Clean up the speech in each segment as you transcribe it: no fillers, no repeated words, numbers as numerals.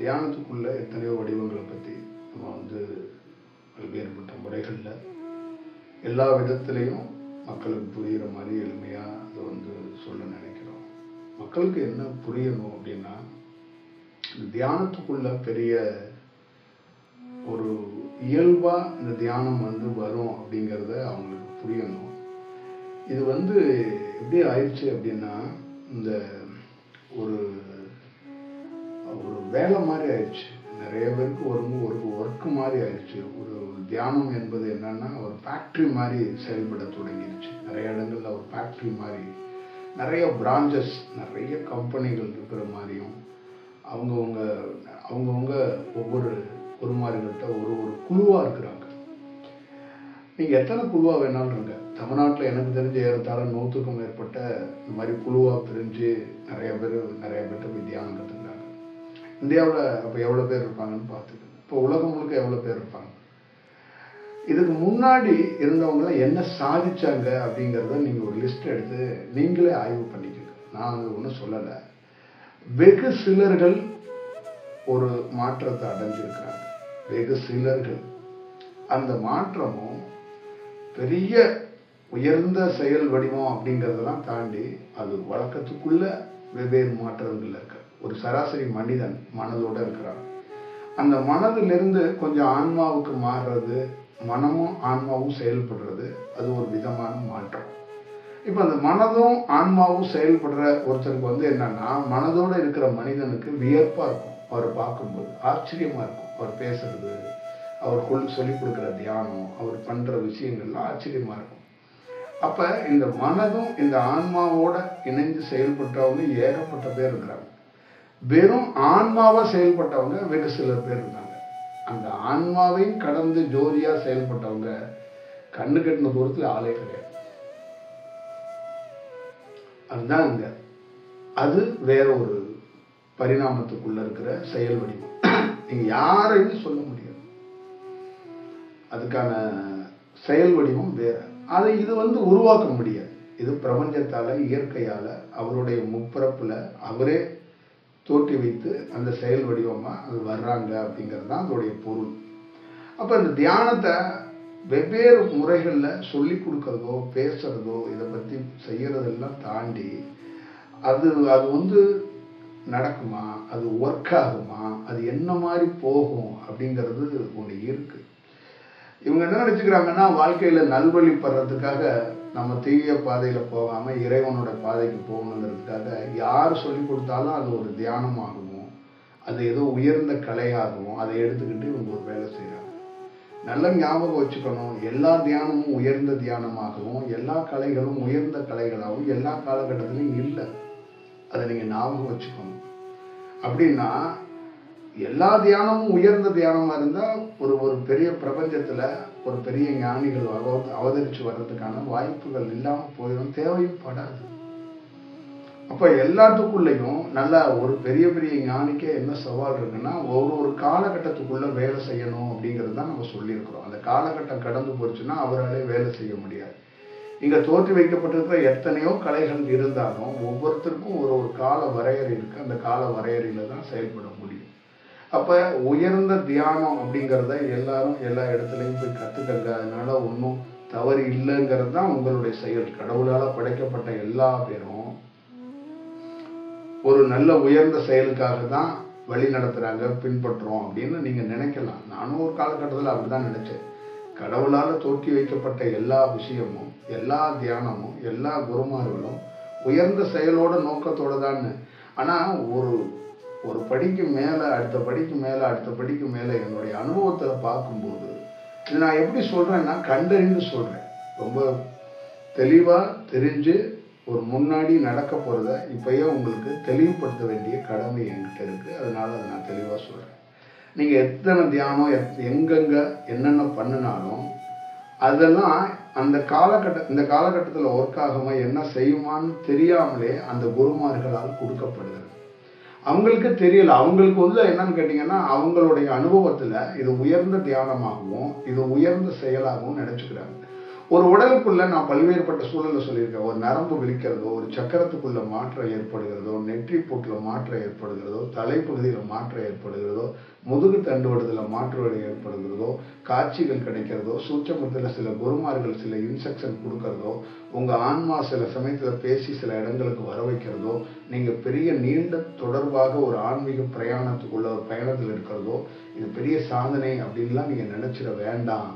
தியானத்துக்குள்ள எத்தனையோ வடிவங்களை பற்றி நம்ம வந்து பல்வேறுபட்ட முறைகளில் எல்லா விதத்திலையும் மக்களுக்கு புரிகிற மாதிரி எளிமையாக அதை வந்து சொல்ல நினைக்கிறோம். மக்களுக்கு என்ன புரியணும் அப்படின்னா, இந்த தியானத்துக்குள்ள பெரிய ஒரு இயல்பாக இந்த தியானம் வந்து வரும் அப்படிங்கிறத அவங்களுக்கு புரியணும். இது வந்து எப்படி ஆயிடுச்சு அப்படின்னா, இந்த ஒரு ஒரு வேலை மாதிரி ஆயிடுச்சு. நிறைய பேருக்கு ஒரு ஒர்க்கு மாதிரி ஆயிடுச்சு. ஒரு தியானம் என்பது என்னன்னா ஒரு ஃபேக்ட்ரி மாதிரி செயல்பட தொடங்கிடுச்சு. நிறைய இடங்கள்ல ஒரு ஃபேக்ட்ரி மாதிரி, நிறைய பிரான்ச்சஸ், நிறைய கம்பெனிகள் இருக்கிற மாதிரியும், அவங்கவுங்க ஒவ்வொரு குருமார்கள்ட்ட ஒரு குழுவாக இருக்கிறாங்க. நீங்கள் எத்தனை குழுவாக வேணாலும் இருங்க. தமிழ்நாட்டில் எனக்கு தெரிஞ்ச ஏறத்தாழ 100க்கும் மேற்பட்ட இந்த மாதிரி குழுவாக பிரிஞ்சு நிறைய பேர்கிட்ட போய் தியானம் கற்றுக்கிறாங்க. இந்தியாவில் அப்போ எவ்வளோ பேர் இருப்பாங்கன்னு பார்த்துக்கோங்க. இப்போ உலகம் முழுக்க எவ்வளோ பேர் இருப்பாங்க. இதுக்கு முன்னாடி இருந்தவங்களாம் என்ன சாதிச்சாங்க அப்படிங்கிறத நீங்கள் ஒரு லிஸ்ட் எடுத்து நீங்களே ஆய்வு பண்ணிக்கோங்க. நான் வந்து ஒன்றும் சொல்லலை. வெகு சிலர்கள் ஒரு மாற்றத்தை அடைஞ்சிருக்கிறாங்க. வெகு சிலர்கள். அந்த மாற்றமும் பெரிய உயர்ந்த செயல் வடிவம் அப்படிங்கிறதெல்லாம் தாண்டி அது வழக்கத்துக்குள்ள வெவ்வேறு மாற்றங்கள் இருக்கு. ஒரு சராசரி மனிதன் மனதோட இருக்கிறான். அந்த மனதிலிருந்து கொஞ்சம் ஆன்மாவுக்கு மாறுறது, மனமும் ஆன்மாவும் செயல்படுறது, அது ஒரு விதமான மாற்றம். இப்போ அந்த மனதும் ஆன்மாவும் செயல்படுற ஒருத்தருக்கு வந்து என்னன்னா, மனதோட இருக்கிற மனிதனுக்கு வியப்பா இருக்கும். அவரை பார்க்கும்போது ஆச்சரியமா இருக்கும். அவர் பேசுறது, அவர் சொல்லிக் கொடுக்குற தியானம், அவர் பண்ற விஷயங்கள்லாம் ஆச்சரியமா இருக்கும். அப்ப இந்த மனதும் இந்த ஆன்மாவோட இணைந்து செயல்பட்டவங்க ஏகப்பட்ட பேர் இருக்கிறாங்க. வெறும் ஆன்மாவா செயல்பட்டவங்க வெகு சிலர் பேர் இருந்தாங்க. அந்த ஆன்மாவையும் கடந்து ஜோதியா செயல்பட்டவங்க கண்ணு கட்டின தூரத்துல ஆளே கிடையாது. அதுதான் இங்க. அது வேற ஒரு பரிணாமத்துக்குள்ள இருக்கிற செயல் வடிவம். நீங்க யாரையுமே சொல்ல முடியாது. அதுக்கான செயல் வடிவம் வேற. அதை இது வந்து உருவாக்க முடியாது. இது பிரபஞ்சத்தால, இயற்கையால, அவருடைய முப்பிறப்புல அவரே தோட்டி வைத்து அந்த செயல் வடிவமா அது வர்றாங்க அப்படிங்கிறது தான் அதோடைய பொருள். அப்ப இந்த தியானத்தை வெவ்வேறு முறைகள்ல சொல்லி கொடுக்கறதோ பேசுறதோ இதை பத்தி செய்யறதெல்லாம் தாண்டி அது வந்து நடக்குமா, அது ஒர்க் ஆகுமா, அது என்ன மாதிரி போகும் அப்படிங்கிறது ஒன்று இருக்கு. இவங்க என்ன நினைச்சுக்கிறாங்கன்னா, வாழ்க்கையில நல்வழி பெறறதுக்காக நம்ம தீய பாதையில போகாம இறைவனோட பாதைக்கு போகணுங்கிறதுக்காக யார் சொல்லி கொடுத்தாலும் அது ஒரு தியானமாகவும், அது ஏதோ உயர்ந்த கலையாகவும் அதை எடுத்துக்கிட்டு இவங்க ஒரு வேலை செய்யறாங்க. நல்ல ஞாபகம் வச்சுக்கணும், எல்லா தியானமும் உயர்ந்த தியானமாகவும், எல்லா கலைகளும் உயர்ந்த கலைகளாகவும் எல்லா காலகட்டத்திலையும் இல்லை. அதை நீங்க ஞாபகம் வச்சுக்கணும். அப்படின்னா எல்லா தியானமும் உயர்ந்த தியானமா இருந்தா ஒரு பெரிய பிரபஞ்சத்துல ஒரு பெரிய ஞானிகள் அவதரிச்சு வர்றதுக்கான வாய்ப்புகள் இல்லாம போயிடும், தேவையும் படாது. அப்ப எல்லாத்துக்குள்ளேயும் நல்லா ஒரு பெரிய பெரிய ஞானிக்கே என்ன சவால் இருக்குன்னா, ஒரு காலகட்டத்துக்குள்ள வேலை செய்யணும் அப்படிங்கிறது தான் நம்ம சொல்லியிருக்கிறோம். அந்த காலகட்டம் கடந்து போச்சுன்னா அவராலே வேலை செய்ய முடியாது. இங்க தோற்றி வைக்கப்பட்டிருக்கிற எத்தனையோ கலைகள் இருந்தாலும் ஒவ்வொருத்தருக்கும் ஒரு கால வரையறை இருக்கு. அந்த கால வரையறையில தான் செயல்பட முடியும். அப்ப உயர்ந்த தியானம் அப்படிங்கிறத எல்லாரும் எல்லா இடத்துலையும் போய் கத்துக்கங்க. அதனால ஒன்றும் தவறு இல்லைங்கிறது தான் உங்களுடைய செயல். கடவுளால படைக்கப்பட்ட எல்லா பேரும் ஒரு நல்ல உயர்ந்த செயலுக்காக தான் வழி நடத்துறாங்க, பின்பற்றுறோம் அப்படின்னு நீங்க நினைக்கலாம். நானும் ஒரு காலகட்டத்தில் அப்படிதான் நினைச்சேன். கடவுளால தோற்றி வைக்கப்பட்ட எல்லா விஷயமும், எல்லா தியானமும், எல்லா குருமார்களும் உயர்ந்த செயலோட நோக்கத்தோட தான். ஆனா ஒரு படிக்கு மேல அடுத்த படிக்கு மேல அடுத்த படிக்கு மேல என்னுடைய அனுபவத்துல பார்க்கும்போது இது நான் எப்படி சொல்றேன்னா கண்டறிந்து சொல்றேன். ரொம்ப தெளிவா தெரிஞ்சு ஒரு முன்னாடி நடக்க போறத இப்பயே உங்களுக்கு தெளிவுபடுத்த வேண்டிய கடமை என்கிட்ட இருக்கு. அதனால அதை நான் தெளிவா சொல்றேன். நீங்க எத்தனை தியானம் எங்கெங்க என்னென்ன பண்ணினாலும் அதெல்லாம் இந்த காலகட்டத்தில் ஒர்க் ஆகாம என்ன செய்யுமான்னு தெரியாமலே அந்த குருமார்களால் கொடுக்கப்படுகிறது. அவங்களுக்கு தெரியல. அவங்களுக்கு வந்து என்னன்னு கேட்டீங்கன்னா, அவங்களுடைய அனுபவத்துல இது உயர்ந்த தியானமாகவும் இது உயர்ந்த செயலாகவும் நினைச்சுக்கிறாங்க. ஒரு உடலுக்குள்ள நான் பல்வேறுபட்ட சூழல்ல சொல்லியிருக்கேன். ஒரு நரம்பு விழிக்கிறதோ, ஒரு சக்கரத்துக்குள்ள மாற்றம் ஏற்படுகிறதோ, நெற்றி பூட்டுல மாற்றம் ஏற்படுகிறதோ, தலைப்பகுதியில் மாற்றம் ஏற்படுகிறதோ, முதுகு தண்டுவடுதல மாற்றம் ஏற்படுகிறதோ, காட்சிகள் கிடைக்கிறதோ, சூட்சமத்தில் சில குருமார்கள் சில இன்ஸ்ட்ரக்ஷன் கொடுக்கறதோ, உங்க ஆன்மா சில சமயத்துல பேசி சில இடங்களுக்கு வர வைக்கிறதோ, நீங்க பெரிய நீண்ட தொடர்பாக ஒரு ஆன்மீக பிரயாணத்துக்குள்ள ஒரு பயணத்தில் இருக்கிறதோ, இது பெரிய சாதனை அப்படின்லாம் நீங்க நினைச்சிட வேண்டாம்.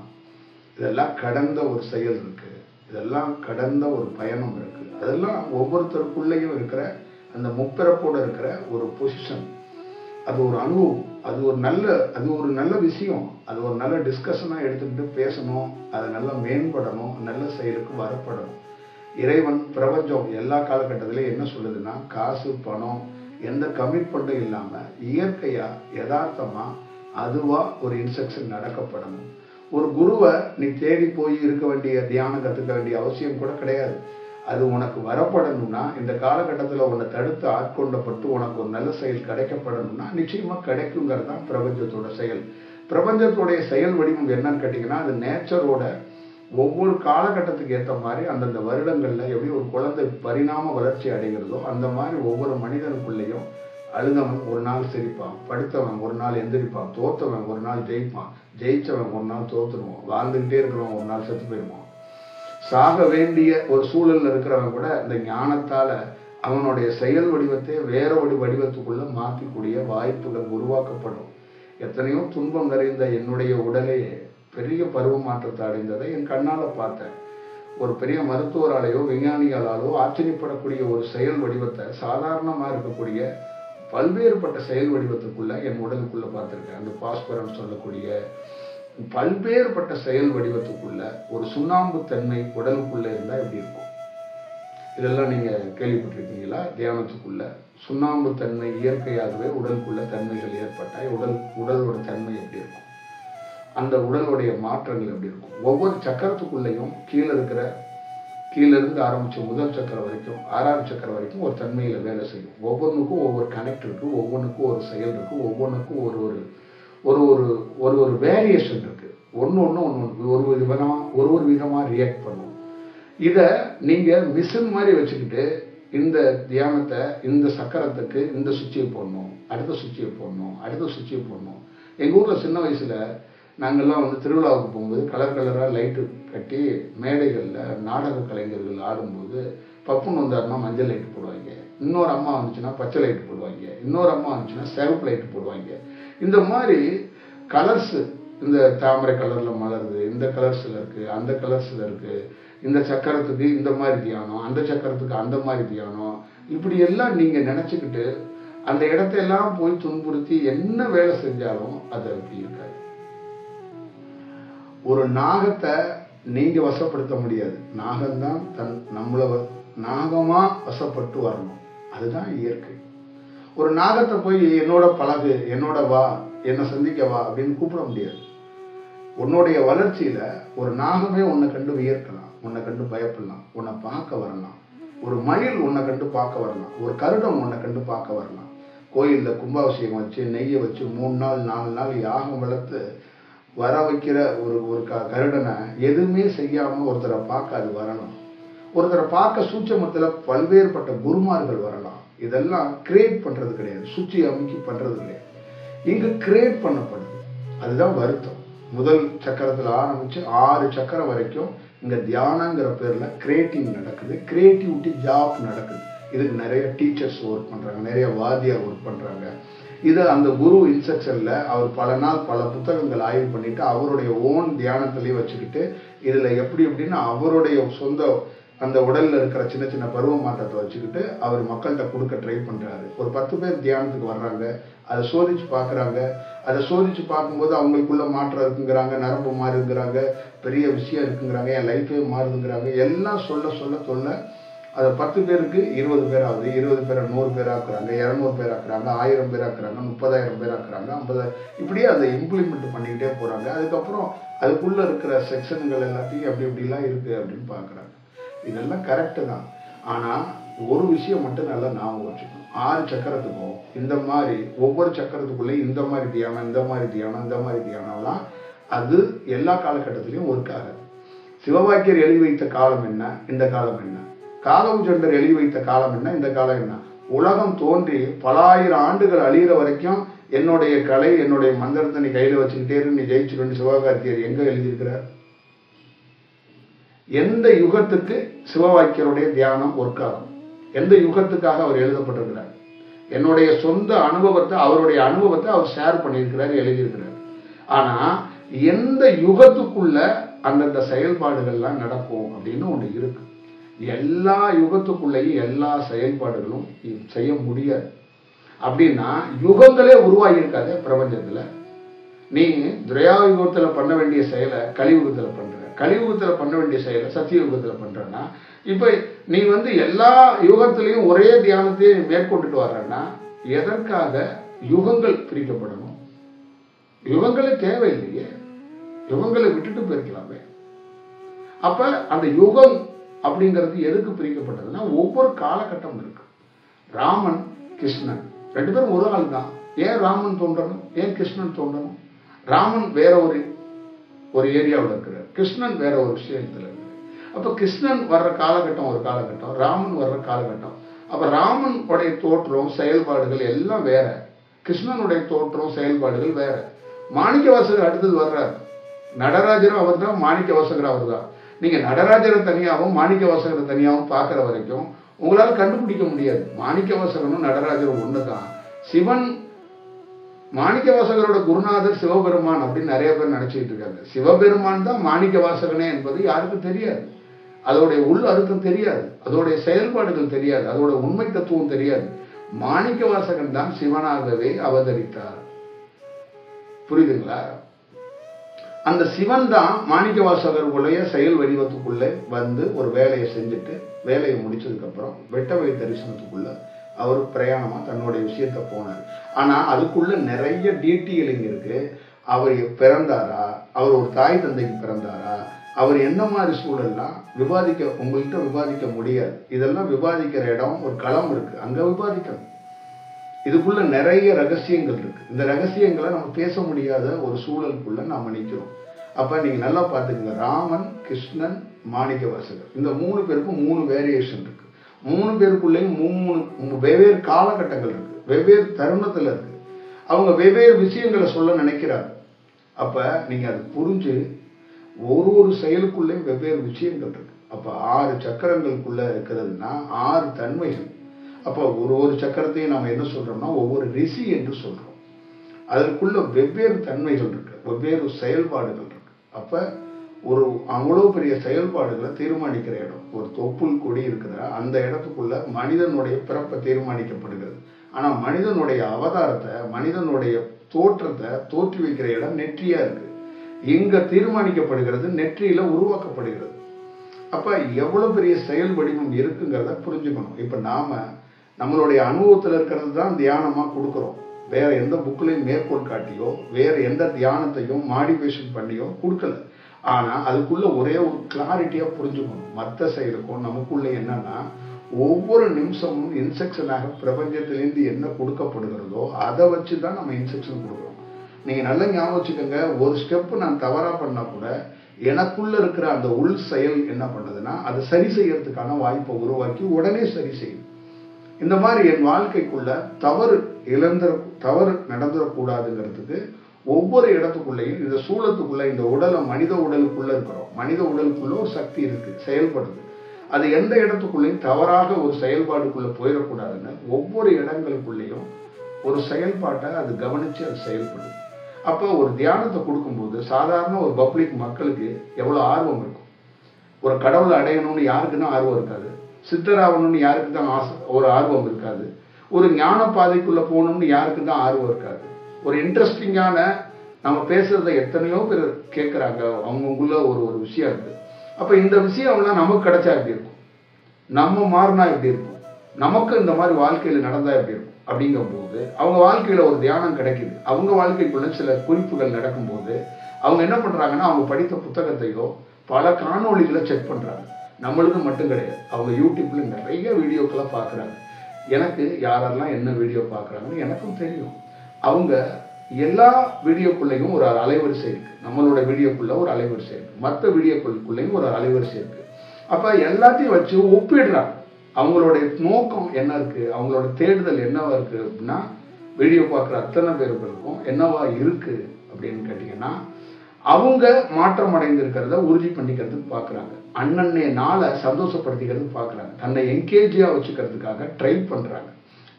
இதெல்லாம் கடந்த ஒரு செயல் இருக்கு, இதெல்லாம் கடந்த ஒரு பயணம் இருக்கு. அதெல்லாம் ஒவ்வொருத்தருக்குள்ளேயும் இருக்கிற அந்த முப்பிறப்போட இருக்கிற ஒரு பொசிஷன். அது ஒரு அனுபவம், அது ஒரு நல்ல விஷயம். அது ஒரு நல்ல டிஸ்கஷனா எடுத்துக்கிட்டு பேசணும், அது நல்லா மேம்படணும், நல்ல செயலுக்கு வரப்படணும். இறைவன் பிரபஞ்சம் எல்லா காலகட்டத்திலையும் என்ன சொல்லுதுன்னா, காசு பணம் எந்த கமிட்மெண்ட்டும் இல்லாம இயற்கையா யதார்த்தமா அதுவா ஒரு இன்ஸ்ட்ரக்ஷன் நடக்கப்படணும். ஒரு குருவை நீ தேடி போய் இருக்க வேண்டிய தியானம் கற்றுக்க வேண்டிய அவசியம் கூட கிடையாது. அது உனக்கு வரப்படணும்னா, இந்த காலகட்டத்தில் உன்னை தடுத்து ஆட்கொண்டப்பட்டு உனக்கு ஒரு நல்ல செயல் கிடைக்கப்படணும்னா நிச்சயமா கிடைக்குங்கிறது தான் பிரபஞ்சத்தோட செயல். பிரபஞ்சத்தோடைய செயல் வடிவம் என்னன்னு கேட்டிங்கன்னா, அது நேச்சரோட ஒவ்வொரு காலகட்டத்துக்கு ஏற்ற மாதிரி அந்தந்த வருடங்களில் எப்படி ஒரு குழந்தை பரிணாம வளர்ச்சி அடைகிறதோ அந்த மாதிரி ஒவ்வொரு மனிதனுக்குள்ளேயும் அழுதவன் ஒரு நாள் சிரிப்பான், படுத்தவன் ஒரு நாள் எந்திரிப்பான், தோத்தவன் ஒரு நாள் ஜெயிப்பான், ஜெயிச்சவன் ஒரு நாள் தோத்துருவான், வாழ்ந்துகிட்டே இருக்கிறவன் ஒரு நாள் செத்து போயிடுவான். சாக வேண்டிய ஒரு சூழல்ல இருக்கிறவன் கூட இந்த ஞானத்தால அவனுடைய செயல் வடிவத்தை வேற ஒரு வடிவத்துக்குள்ள மாற்றக்கூடிய வாய்ப்புகள் உருவாக்கப்படும். எத்தனையோ துன்பம் நிறைந்த என்னுடைய உடலே பெரிய பருவ மாற்றத்தை அடைந்ததை என் கண்ணால பார்த்தேன். ஒரு பெரிய மருத்துவராலேயோ விஞ்ஞானிகளாலோ ஆச்சரியப்படக்கூடிய ஒரு செயல் வடிவத்தை சாதாரணமா இருக்கக்கூடிய பல்வேறுபட்ட செயல் வடிவத்துக்குள்ள என் உடலுக்குள்ள பார்த்திருக்கேன். அந்த பாஸ்பரன் சொல்லக்கூடிய பல்வேறுபட்ட செயல் வடிவத்துக்குள்ள ஒரு சுண்ணாம்பு தன்மை உடலுக்குள்ள இருந்தா எப்படி இருக்கும்? இதெல்லாம் நீங்க கேள்விப்பட்டிருக்கீங்களா? தியானத்துக்குள்ள சுண்ணாம்பு தன்மை இயற்கையாகவே உடலுக்குள்ள தன்மைகள் ஏற்பட்டா உடலோட தன்மை எப்படி இருக்கும்? அந்த உடலுடைய மாற்றங்கள் எப்படி இருக்கும்? ஒவ்வொரு சக்கரத்துக்குள்ளேயும் கீழிருந்து ஆரம்பிச்ச முதல் சக்கரம் வரைக்கும் 6ஆவது சக்கரம் வரைக்கும் ஒரு தன்மையில வேலை செய்யும். ஒவ்வொன்றுக்கும் ஒவ்வொரு கனெக்ட் இருக்கு, ஒவ்வொன்றுக்கும் ஒரு செயல் இருக்கு, ஒவ்வொன்றுக்கும் ஒரு வேரியேஷன் இருக்கு. ஒரு விதமா ரியாக்ட் பண்ணும். இத நீங்க மிஷின் மாதிரி வச்சுக்கிட்டு இந்த தியானத்தை இந்த சக்கரத்துக்கு இந்த சுவிட்சை போடணும், அடுத்த சுவிட்சை போடணும், அடுத்த சுவிட்சை போடணும். எங்க ஊர்ல சின்ன வயசுல நாங்கள்லாம் திருவிழாவுக்கு போகும்போது கலராக லைட்டு கட்டி மேடைகளில் நாடக கலைஞர்கள் ஆடும்போது பப்புன்னு வந்தாருன்னா மஞ்சள் லைட்டு போடுவாங்க, இன்னொரு அம்மா வந்துச்சுன்னா பச்சை லைட்டு போடுவாங்க, இன்னொரு அம்மா வந்துச்சுன்னா சிவப்பு லைட்டு போடுவாங்க. இந்த மாதிரி கலர்ஸ், இந்த தாமரை கலரில் மலருது, இந்த கலர்ஸில் இருக்குது, அந்த கலர்ஸில் இருக்குது, இந்த சக்கரத்துக்கு இந்த மாதிரி தியானம், அந்த சக்கரத்துக்கு அந்த மாதிரி தியானம், இப்படி எல்லாம் நீங்கள் நினச்சிக்கிட்டு அந்த இடத்தையெல்லாம் போய் துன்புறுத்தி என்ன வேலை செஞ்சாலும் அது அப்படி இருக்காது. ஒரு நாகத்தை நீங்க வசப்படுத்த முடியாது. நாகம்தான் நம்மள நாகமா வசப்பட்டு வரணும். அதுதான் இயற்கை. ஒரு நாகத்தை போய் என்னோட பழகு, என்னோட வா, என்னை சந்திக்க வா அப்படின்னு கூப்பிட முடியாது. உன்னுடைய வளர்ச்சியில ஒரு நாகமே உன்னை கண்டு வியர்க்கலாம், உன்னை கண்டு பயப்படலாம், உன்னை பார்க்க வரலாம். ஒரு மயில் உன்னை கண்டு பார்க்க வரலாம், ஒரு கருடம் உன்னை கண்டு பார்க்க வரலாம். கோயில்ல கும்பாபிஷேகம் வச்சு நெய்யை வச்சு 3 நாள் 4 நாள் யாகம் வளர்த்து வர வைக்கிற ஒரு கருடனை எதுவுமே செய்யாம ஒருத்தரை பார்க்க அது வரலாம். ஒருத்தரை பார்க்க சூட்சமத்துல பல்வேறுபட்ட குருமார்கள் வரலாம். இதெல்லாம் கிரியேட் பண்றது கிடையாது, சுற்றி அமைக்கி பண்றது கிடையாது. இங்க கிரியேட் பண்ணப்படுது. அதுதான் வருத்தம். முதல் சக்கரத்துல ஆரம்பிச்சு 6 சக்கரம் வரைக்கும் இங்க தியானங்கிற பேர்ல கிரியேட்டிங் நடக்குது, கிரியேட்டிவிட்டி ஜாப் நடக்குது. இதுக்கு நிறைய டீச்சர்ஸ் ஒர்க் பண்றாங்க, நிறைய வாத்தியார் ஒர்க் பண்றாங்க. இதை அந்த குரு இன்ஸ்ட்ரக்ஷன்ல அவர் பல நாள் பல புத்தகங்கள் ஆய்வு பண்ணிட்டு அவருடைய ஓன் தியானத்திலேயே வச்சுக்கிட்டு இதுல எப்படி எப்படின்னு அவருடைய சொந்த அந்த உடல்ல இருக்கிற சின்ன சின்ன பருவ மாற்றத்தை வச்சுக்கிட்டு அவர் மக்கள்கிட்ட கொடுக்க ட்ரை பண்றாரு. ஒரு 10 பேர் தியானத்துக்கு வர்றாங்க, அதை சோதிச்சு பார்க்குறாங்க. அதை சோதிச்சு பார்க்கும்போது அவங்களுக்குள்ள மாற்றம் இருக்குங்கிறாங்க, நரம்பு மாறுங்கிறாங்க, பெரிய விஷயம் இருக்குங்கிறாங்க, என் லைஃபே மாறுதுங்கிறாங்க. எல்லாம் சொல்ல அதை 10 பேருக்கு 20 பேர் ஆகுது, 20 பேரை 100 பேர் ஆக்குறாங்க, 200 பேர் ஆக்குறாங்க, 1000 பேர் ஆக்குறாங்க, 30,000 பேர் ஆக்குறாங்க, 50,000, இப்படியே அதை இம்ப்ளிமெண்ட் பண்ணிக்கிட்டே போறாங்க. அதுக்கப்புறம் அதுக்குள்ள இருக்கிற செக்ஷன்கள் எல்லாத்தையும் அப்படி இப்படிலாம் இருக்கு அப்படின்னு பார்க்குறாங்க. இதெல்லாம் கரெக்டு தான். ஆனால் ஒரு விஷயம் மட்டும் நல்லா ஞாபகம் வச்சுக்கணும். 6 சக்கரத்துக்கும் இந்த மாதிரி ஒவ்வொரு சக்கரத்துக்குள்ளேயும் இந்த மாதிரி தியானம், இந்த மாதிரி தியானம், இந்த மாதிரி தியானம்லாம் அது எல்லா காலகட்டத்திலையும் ஒர்க் ஆகாது. சிவவாக்கியர் எழுதி வைத்த காலம் என்ன, இந்த காலம் என்ன? காகபுஜண்டர் எழுதி வைத்த காலம் என்ன, இந்த காலம் என்ன? உலகம் தோன்றி பல ஆயிரம் ஆண்டுகள் அழிகிற வரைக்கும் என்னுடைய கலை, என்னுடைய மந்திரத்தை நீ கையில வச்சுக்கிட்டே இரு, நீ ஜெயிச்சுக்கணும் சிவகார்த்தியர் எங்க எழுதியிருக்கிறார்? எந்த யுகத்துக்கு சிவவாக்கியருடைய தியானம் ஒர்க் ஆகும்? எந்த யுகத்துக்காக அவர் எழுதப்பட்டிருக்கிறார்? என்னுடைய சொந்த அனுபவத்தை, அவருடைய அனுபவத்தை அவர் ஷேர் பண்ணியிருக்கிறார், எழுதியிருக்கிறார். ஆனா எந்த யுகத்துக்குள்ள அந்தந்த செயல்பாடுகள்லாம் நடக்கும் அப்படின்னு ஒண்ணு இருக்கு. எல்லா யுகத்துக்குள்ளேயும் எல்லா செயல்பாடுகளும் செய்ய முடியாது. அப்படின்னா யுகங்களே உருவாகி இருக்காது பிரபஞ்சத்துல. நீ திரேதாயுகத்துல பண்ண வேண்டிய செயலை கலியுகத்துல பண்ற, கலியுகத்துல பண்ண வேண்டிய செயலை சத்தியயுகத்துல பண்றன்னா, இப்ப நீ எல்லா யுகத்திலையும் ஒரே தியானத்தையே மேற்கொண்டுட்டு வர்றன்னா எதற்காக யுகங்கள் பிரிக்கப்படணும்? யுகங்களே தேவையில்லையே, யுகங்களை விட்டுட்டு போயிருக்கலாமே. அப்ப அந்த யுகம் அப்படிங்கிறது எதுக்கு பிரிக்கப்பட்டதுன்னா, ஒவ்வொரு காலகட்டம் இருக்கு. ராமன் கிருஷ்ணன் ரெண்டு பேரும் ஒரு ஆள் தான். ஏன் ராமன் தோன்றணும், ஏன் கிருஷ்ணன் தோன்றணும்? ராமன் வேற ஒரு ஏரியாவில் இருக்கிறார், கிருஷ்ணன் வேற ஒரு விஷயத்துல இருக்கு. அப்ப கிருஷ்ணன் வர்ற காலகட்டம் ஒரு காலகட்டம், ராமன் வர்ற காலகட்டம். அப்ப ராமன் உடைய தோற்றம் செயல்பாடுகள் எல்லாம் வேற, கிருஷ்ணனுடைய தோற்றம் செயல்பாடுகள் வேற. மாணிக்கவாசகர் அடுத்தது வர்றார். நடராஜரும் அவர் தான், மாணிக்கவாசகர் அவர் தான். நீங்க நடராஜரை தனியாகவும் மாணிக்கவாசகரை தனியாகவும் பார்க்கிற வரைக்கும் உங்களால் கண்டுபிடிக்க முடியாது. மாணிக்கவாசகனும் நடராஜரும் ஒண்ணுதான். சிவன் மாணிக்கவாசகரோட குருநாதர் சிவபெருமான் அப்படின்னு நிறைய பேர் நினைச்சிட்டு இருக்காங்க. சிவபெருமான் தான் மாணிக்கவாசகனே என்பது யாருக்கும் தெரியாது. அதோடைய உள் அர்த்தம் தெரியாது, அதோடைய செயல்பாடுகள் தெரியாது, அதோட உண்மை தத்துவம் தெரியாது. மாணிக்கவாசகன் தான் சிவனாகவே அவதரித்தார். புரியுதுங்களா? அந்த சிவன் தான் மாணிக்கவாசகர்களுடைய செயல் வடிவத்துக்குள்ளே ஒரு வேலையை செஞ்சுட்டு வேலையை முடிச்சதுக்கு அப்புறம் வெட்டவழி தரிசனத்துக்குள்ள அவர் பிரயாணமா தன்னுடைய விஷயத்த போனார். ஆனா அதுக்குள்ள நிறைய டீட்டெயிலிங் இருக்கு. அவர் பிறந்தாரா, அவர் ஒரு தாய் தந்தைக்கு பிறந்தாரா, அவர் என்ன மாதிரி சூழல்லாம் உங்கள்கிட்ட விவாதிக்க முடியாது. இதெல்லாம் விவாதிக்கிற இடம் ஒரு களம் இருக்கு, அங்க விவாதிக்கணும். இதுக்குள்ள நிறைய ரகசியங்கள் இருக்கு. இந்த ரகசியங்களை நம்ம பேச முடியாத ஒரு சூழலுக்குள்ள நாம நிற்கிறோம். அப்ப நீங்க நல்லா பாத்துக்கங்க, ராமன், கிருஷ்ணன், மாணிக்கவாசகர், இந்த 3 பேருக்கும் 3 வேரியேஷன் இருக்கு. 3 பேருக்குள்ளேயும் 3 வெவ்வேறு காலகட்டங்கள் இருக்கு, வெவ்வேறு தருணத்துல இருக்கு. அவங்க வெவ்வேறு விஷயங்களை சொல்ல நினைக்கிறாங்க. அப்ப நீங்க அது புரிஞ்சு ஒரு செயலுக்குள்ளேயும் வெவ்வேறு விஷயங்கள் இருக்கு. அப்ப 6 சக்கரங்களுக்குள்ள இருக்கிறதுனா 6 தன்மைகள். அப்ப ஒரு சக்கரத்தையும் நம்ம என்ன சொல்றோம்னா ஒவ்வொரு ரிஷி என்று சொல்றோம். அதற்குள்ள வெவ்வேறு தன்மைகள் இருக்கு, வெவ்வேறு செயல்பாடுகள் இருக்கு. அப்ப அவ்வளவு பெரிய செயல்பாடுகளை தீர்மானிக்கிற இடம் ஒரு தொப்புள் கொடி இருக்கிற அந்த இடத்துக்குள்ள மனிதனுடைய பிறப்பை தீர்மானிக்கப்படுகிறது. ஆனா மனிதனுடைய அவதாரத்தை, மனிதனுடைய தோற்றத்தை தோற்றி வைக்கிற இடம் நெற்றியா இருக்கு. இங்க தீர்மானிக்கப்படுகிறது, நெற்றியில உருவாக்கப்படுகிறது. அப்ப எவ்வளவு பெரிய செயல் வடிவம் இருக்குங்கிறத புரிஞ்சுக்கணும். இப்ப நாம நம்மளுடைய அனுபவத்துல இருக்கிறது தான் தியானமா கொடுக்கிறோம். வேற எந்த புக்லையும் மேற்கோள் காட்டியோ வேற எந்த தியானத்தையும் மாடிஃபிகேஷன் பண்ணியோ கொடுக்கல. ஆனா அதுக்குள்ள ஒரே ஒரு கிளாரிட்டியா புரிஞ்சுக்கணும். மற்ற செயலுக்கும் நமக்குள்ள என்னன்னா ஒவ்வொரு நிமிஷமும் இன்ஸ்ட்ரக்ஷனாக பிரபஞ்சத்திலிருந்து என்ன கொடுக்கப்படுகிறதோ அதை வச்சுதான் நம்ம இன்ஸ்ட்ரக்ஷன் கொடுக்குறோம். நீங்க நல்லா ஞாபகம் வச்சுக்கோங்க, ஒரு ஸ்டெப் நான் தவறா பண்ணா கூட எனக்குள்ள இருக்கிற அந்த உள் செயல் என்ன பண்ணுதுன்னா அது சரி செய்யறதுக்கான வாய்ப்பை உருவாக்கி உடனே சரி செய்யும். இந்த மாதிரி என் வாழ்க்கைக்குள்ள தவறு நடந்துடக்கூடாதுங்கிறதுக்கு ஒவ்வொரு இடத்துக்குள்ளேயும் இந்த சூழத்துக்குள்ள இந்த உடலை மனித உடலுக்குள்ள இருக்கிறோம். மனித உடலுக்குள்ள ஒரு சக்தி இருக்கு, செயல்படுது. அது எந்த இடத்துக்குள்ளேயும் தவறாக ஒரு செயல்பாடுக்குள்ள போயிடக்கூடாதுன்னு ஒவ்வொரு இடங்களுக்குள்ளேயும் ஒரு செயல்பாட்டை அது கவனிச்சு அது செயல்படுது. அப்போ ஒரு தியானத்தை கொடுக்கும்போது சாதாரண ஒரு பப்ளிக் மக்களுக்கு எவ்வளவு ஆர்வம் இருக்கும். ஒரு கடவுளை அடையணும்னு யாருக்குன்னா ஆர்வம் இருக்காது, சித்தராகணும்னு யாருக்கு தான் ஒரு ஆர்வம் இருக்காது, ஒரு ஞான பாதைக்குள்ள போகணும்னு யாருக்கு தான் ஆர்வம் இருக்காது. ஒரு இன்ட்ரெஸ்டிங்கான நம்ம பேசுறத எத்தனையோ பேர் கேட்கறாங்க, அவங்களுக்குள்ள ஒரு விஷயம் இருக்கு. அப்ப இந்த விஷயம்லாம் நமக்கு கிடைச்சா எப்படி இருக்கும், நம்ம மாறினா எப்படி இருக்கும், நமக்கு இந்த மாதிரி வாழ்க்கையில நடந்தா எப்படி இருக்கும் அப்படிங்கும் போது அவங்க வாழ்க்கையில ஒரு தியானம் கிடைக்குது. அவங்க வாழ்க்கைக்குள்ள சில குறிப்புகள் நடக்கும்போது அவங்க என்ன பண்றாங்கன்னா அவங்க படித்த புத்தகத்தையோ பல காணொளிகளை செக் பண்றாங்க. நம்மளுக்கு மட்டும் கிடையாது, அவங்க யூடியூப்ல நிறைய வீடியோக்களை பார்க்குறாங்க. எனக்கு யாரெல்லாம் என்ன வீடியோ பார்க்குறாங்கன்னு எனக்கும் தெரியும். அவங்க எல்லா வீடியோக்குள்ளேயும் ஒரு அலைவரிசை இருக்கு. நம்மளோட வீடியோக்குள்ள ஒரு அலைவரிசை இருக்கு, மற்ற வீடியோக்குள்ளேயும் ஒரு அலைவரிசை இருக்கு. அப்ப எல்லாத்தையும் வச்சு ஒப்பிடுறாங்க. அவங்களுடைய நோக்கம் என்ன இருக்கு, அவங்களோட தேடுதல் என்னவா இருக்கு அப்படின்னா, வீடியோ பார்க்குற அத்தனை பேருக்கும் என்னவா இருக்கு அப்படின்னு கேட்டீங்கன்னா, அவங்க மாற்றம் அடைந்திருக்கிறத உறுதி பண்ணிக்கிறதுக்கு பார்க்குறாங்க. அண்ணன்னே நாளை சந்தோஷப்படுத்திக்கிறதுக்கு பார்க்குறாங்க. தன்னை என்கேஜியா வச்சுக்கிறதுக்காக ட்ரை பண்றாங்க.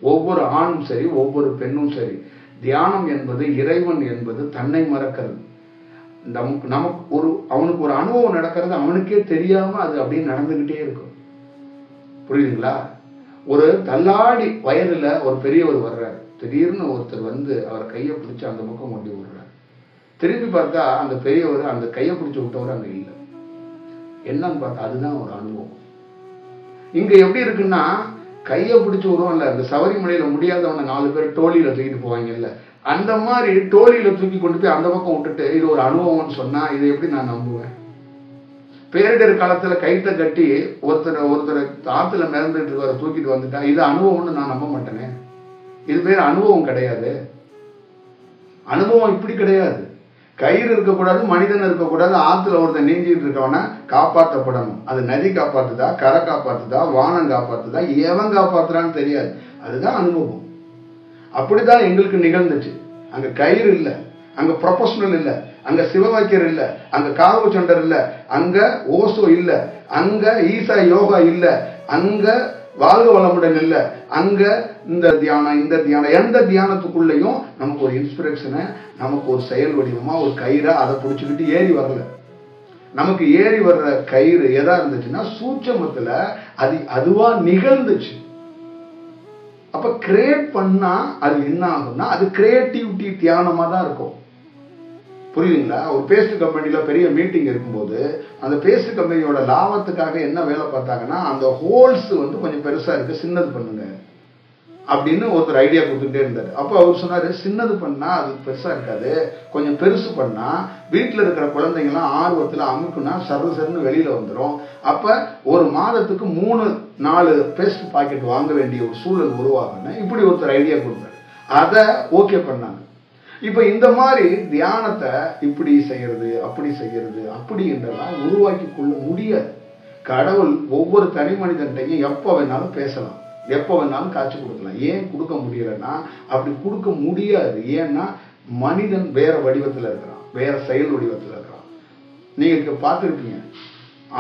ஒவ்வொரு ஆணும் சரி, ஒவ்வொரு பெண்ணும் சரி, தியானம் என்பது, இறைவன் என்பது தன்னை மறக்கிறது. நமக்கு அவனுக்கு ஒரு அனுபவம் நடக்கிறது அவனுக்கே தெரியாம அது அப்படியே நடந்துகிட்டே இருக்கும். புரியுதுங்களா? ஒரு தள்ளாடி வயதுல ஒரு பெரியவர் வர்றாரு. திடீர்னு ஒருத்தர் வந்து அவர் கையை பிடிச்சு அந்த பக்கம் கொண்டு விடுறாரு. திரும்பி பார்த்தா அந்த பெரியவர் அந்த கையை பிடிச்சு விட்டவர் அங்க இல்லை. என்னன்னு பார்த்தா அதுதான் ஒரு அனுபவம். இங்க எப்படி இருக்குன்னா, கையை பிடிச்சு விடுவோம்ல, இந்த சபரிமலையில முடியாதவனை 4 பேர் டோலியில தூக்கிட்டு போவாங்கல்ல, அந்த மாதிரி டோலியில தூக்கி கொண்டு போய் அந்த பக்கம் விட்டுட்டு இது ஒரு அனுபவம்னு சொன்னா இதை எப்படி நான் நம்புவேன்? பேரிடர் காலத்துல கைத்த கட்டி ஒருத்தர் ஆத்துல மிதந்துட்டு இருக்கிற தூக்கிட்டு வந்துட்டா இது அனுபவம்னு நான் நம்ப மாட்டேனே. இது பேர் அனுபவம் கிடையாது. அனுபவம் இப்படி கிடையாது. கயிறு இருக்கக்கூடாது, மனிதன் இருக்கக்கூடாது. ஆத்துல ஒருத்தர் நீஞ்சிட்டு இருக்கவன காப்பாற்றப்படணும். அது நதி காப்பாத்துதா, கரை காப்பாத்துதா, வானம் காப்பாத்துதா, எவன் காப்பாத்துறான்னு தெரியாது. அதுதான் அனுபவம். அப்படிதான் எங்களுக்கு நிகழ்ந்துச்சு. அங்க கயிறு இல்ல, அங்க ப்ரொபஷனல் இல்ல, அங்க சிவவாக்கியர் இல்ல, அங்க காவு சொண்டர் இல்ல, அங்க ஓசோ இல்ல, அங்க ஈசா யோகா இல்ல, அங்க வாழ்க வளமுடன் இல்ல, அங்க இந்த தியானம் இந்த தியானம் எந்த தியானத்துக்குள்ளேயும் நமக்கு ஒரு இன்ஸ்பிரேஷனை, நமக்கு ஒரு செயல் வடிவமா ஒரு கயிறை அதை பிடிச்சிக்கிட்டு ஏறி வரல. நமக்கு ஏறி வர்ற கயிறு எதா இருந்துச்சுன்னா சூட்சமத்துல அதுவா நிகழ்ந்துச்சு. அப்ப கிரியேட் பண்ணா அது என்ன ஆகும்னா அது கிரியேட்டிவிட்டி தியானமா தான் இருக்கும். புரியுதுங்களா? ஒரு பேஸ்ட் கம்பெனில பெரிய மீட்டிங் இருக்கும்போது அந்த பேஸ்ட் கம்பெனியோட லாபத்துக்காக என்ன வேலை பார்த்தாங்கன்னா, அந்த ஹோல்ஸ் வந்து கொஞ்சம் பெருசா இருக்கு, சின்னது பண்ணுங்க அப்படின்னு ஒருத்தர் ஐடியா கொடுத்துட்டே இருந்தாரு. அப்போ அவர் சொன்னாரு, சின்னது பண்ணா அது பெருசா இருக்காது, கொஞ்சம் பெருசு பண்ணா வீட்டில் இருக்கிற குழந்தைங்கலாம் ஆர்வத்தில் அமுக்குனா சர்வசர்னு வெளியில வந்துடும். அப்ப ஒரு மாதத்துக்கு 3-4 பேஸ்ட் பாக்கெட் வாங்க வேண்டிய ஒரு சூழல் உருவாகுன்னு இப்படி ஒருத்தர் ஐடியா கொடுத்தாரு. அதை ஓகே பண்ணாங்க. இப்ப இந்த மாதிரி தியானத்தை இப்படி செய்யறது அப்படி செய்யறது அப்படி என்றெல்லாம் உருவாக்கி கொள்ள முடியாது. கடவுள் ஒவ்வொரு தனி மனிதன்ட்டையும் எப்ப வேணாலும் பேசலாம், எப்ப வேணாலும் காட்சி கொடுக்கலாம். ஏன் கொடுக்க முடியலன்னா அப்படி கொடுக்க முடியாது. ஏன்னா மனிதன் வேற வடிவத்துல இருக்கிறான், வேற செயல் வடிவத்துல இருக்கிறான். நீங்க பார்த்திருப்பீங்க,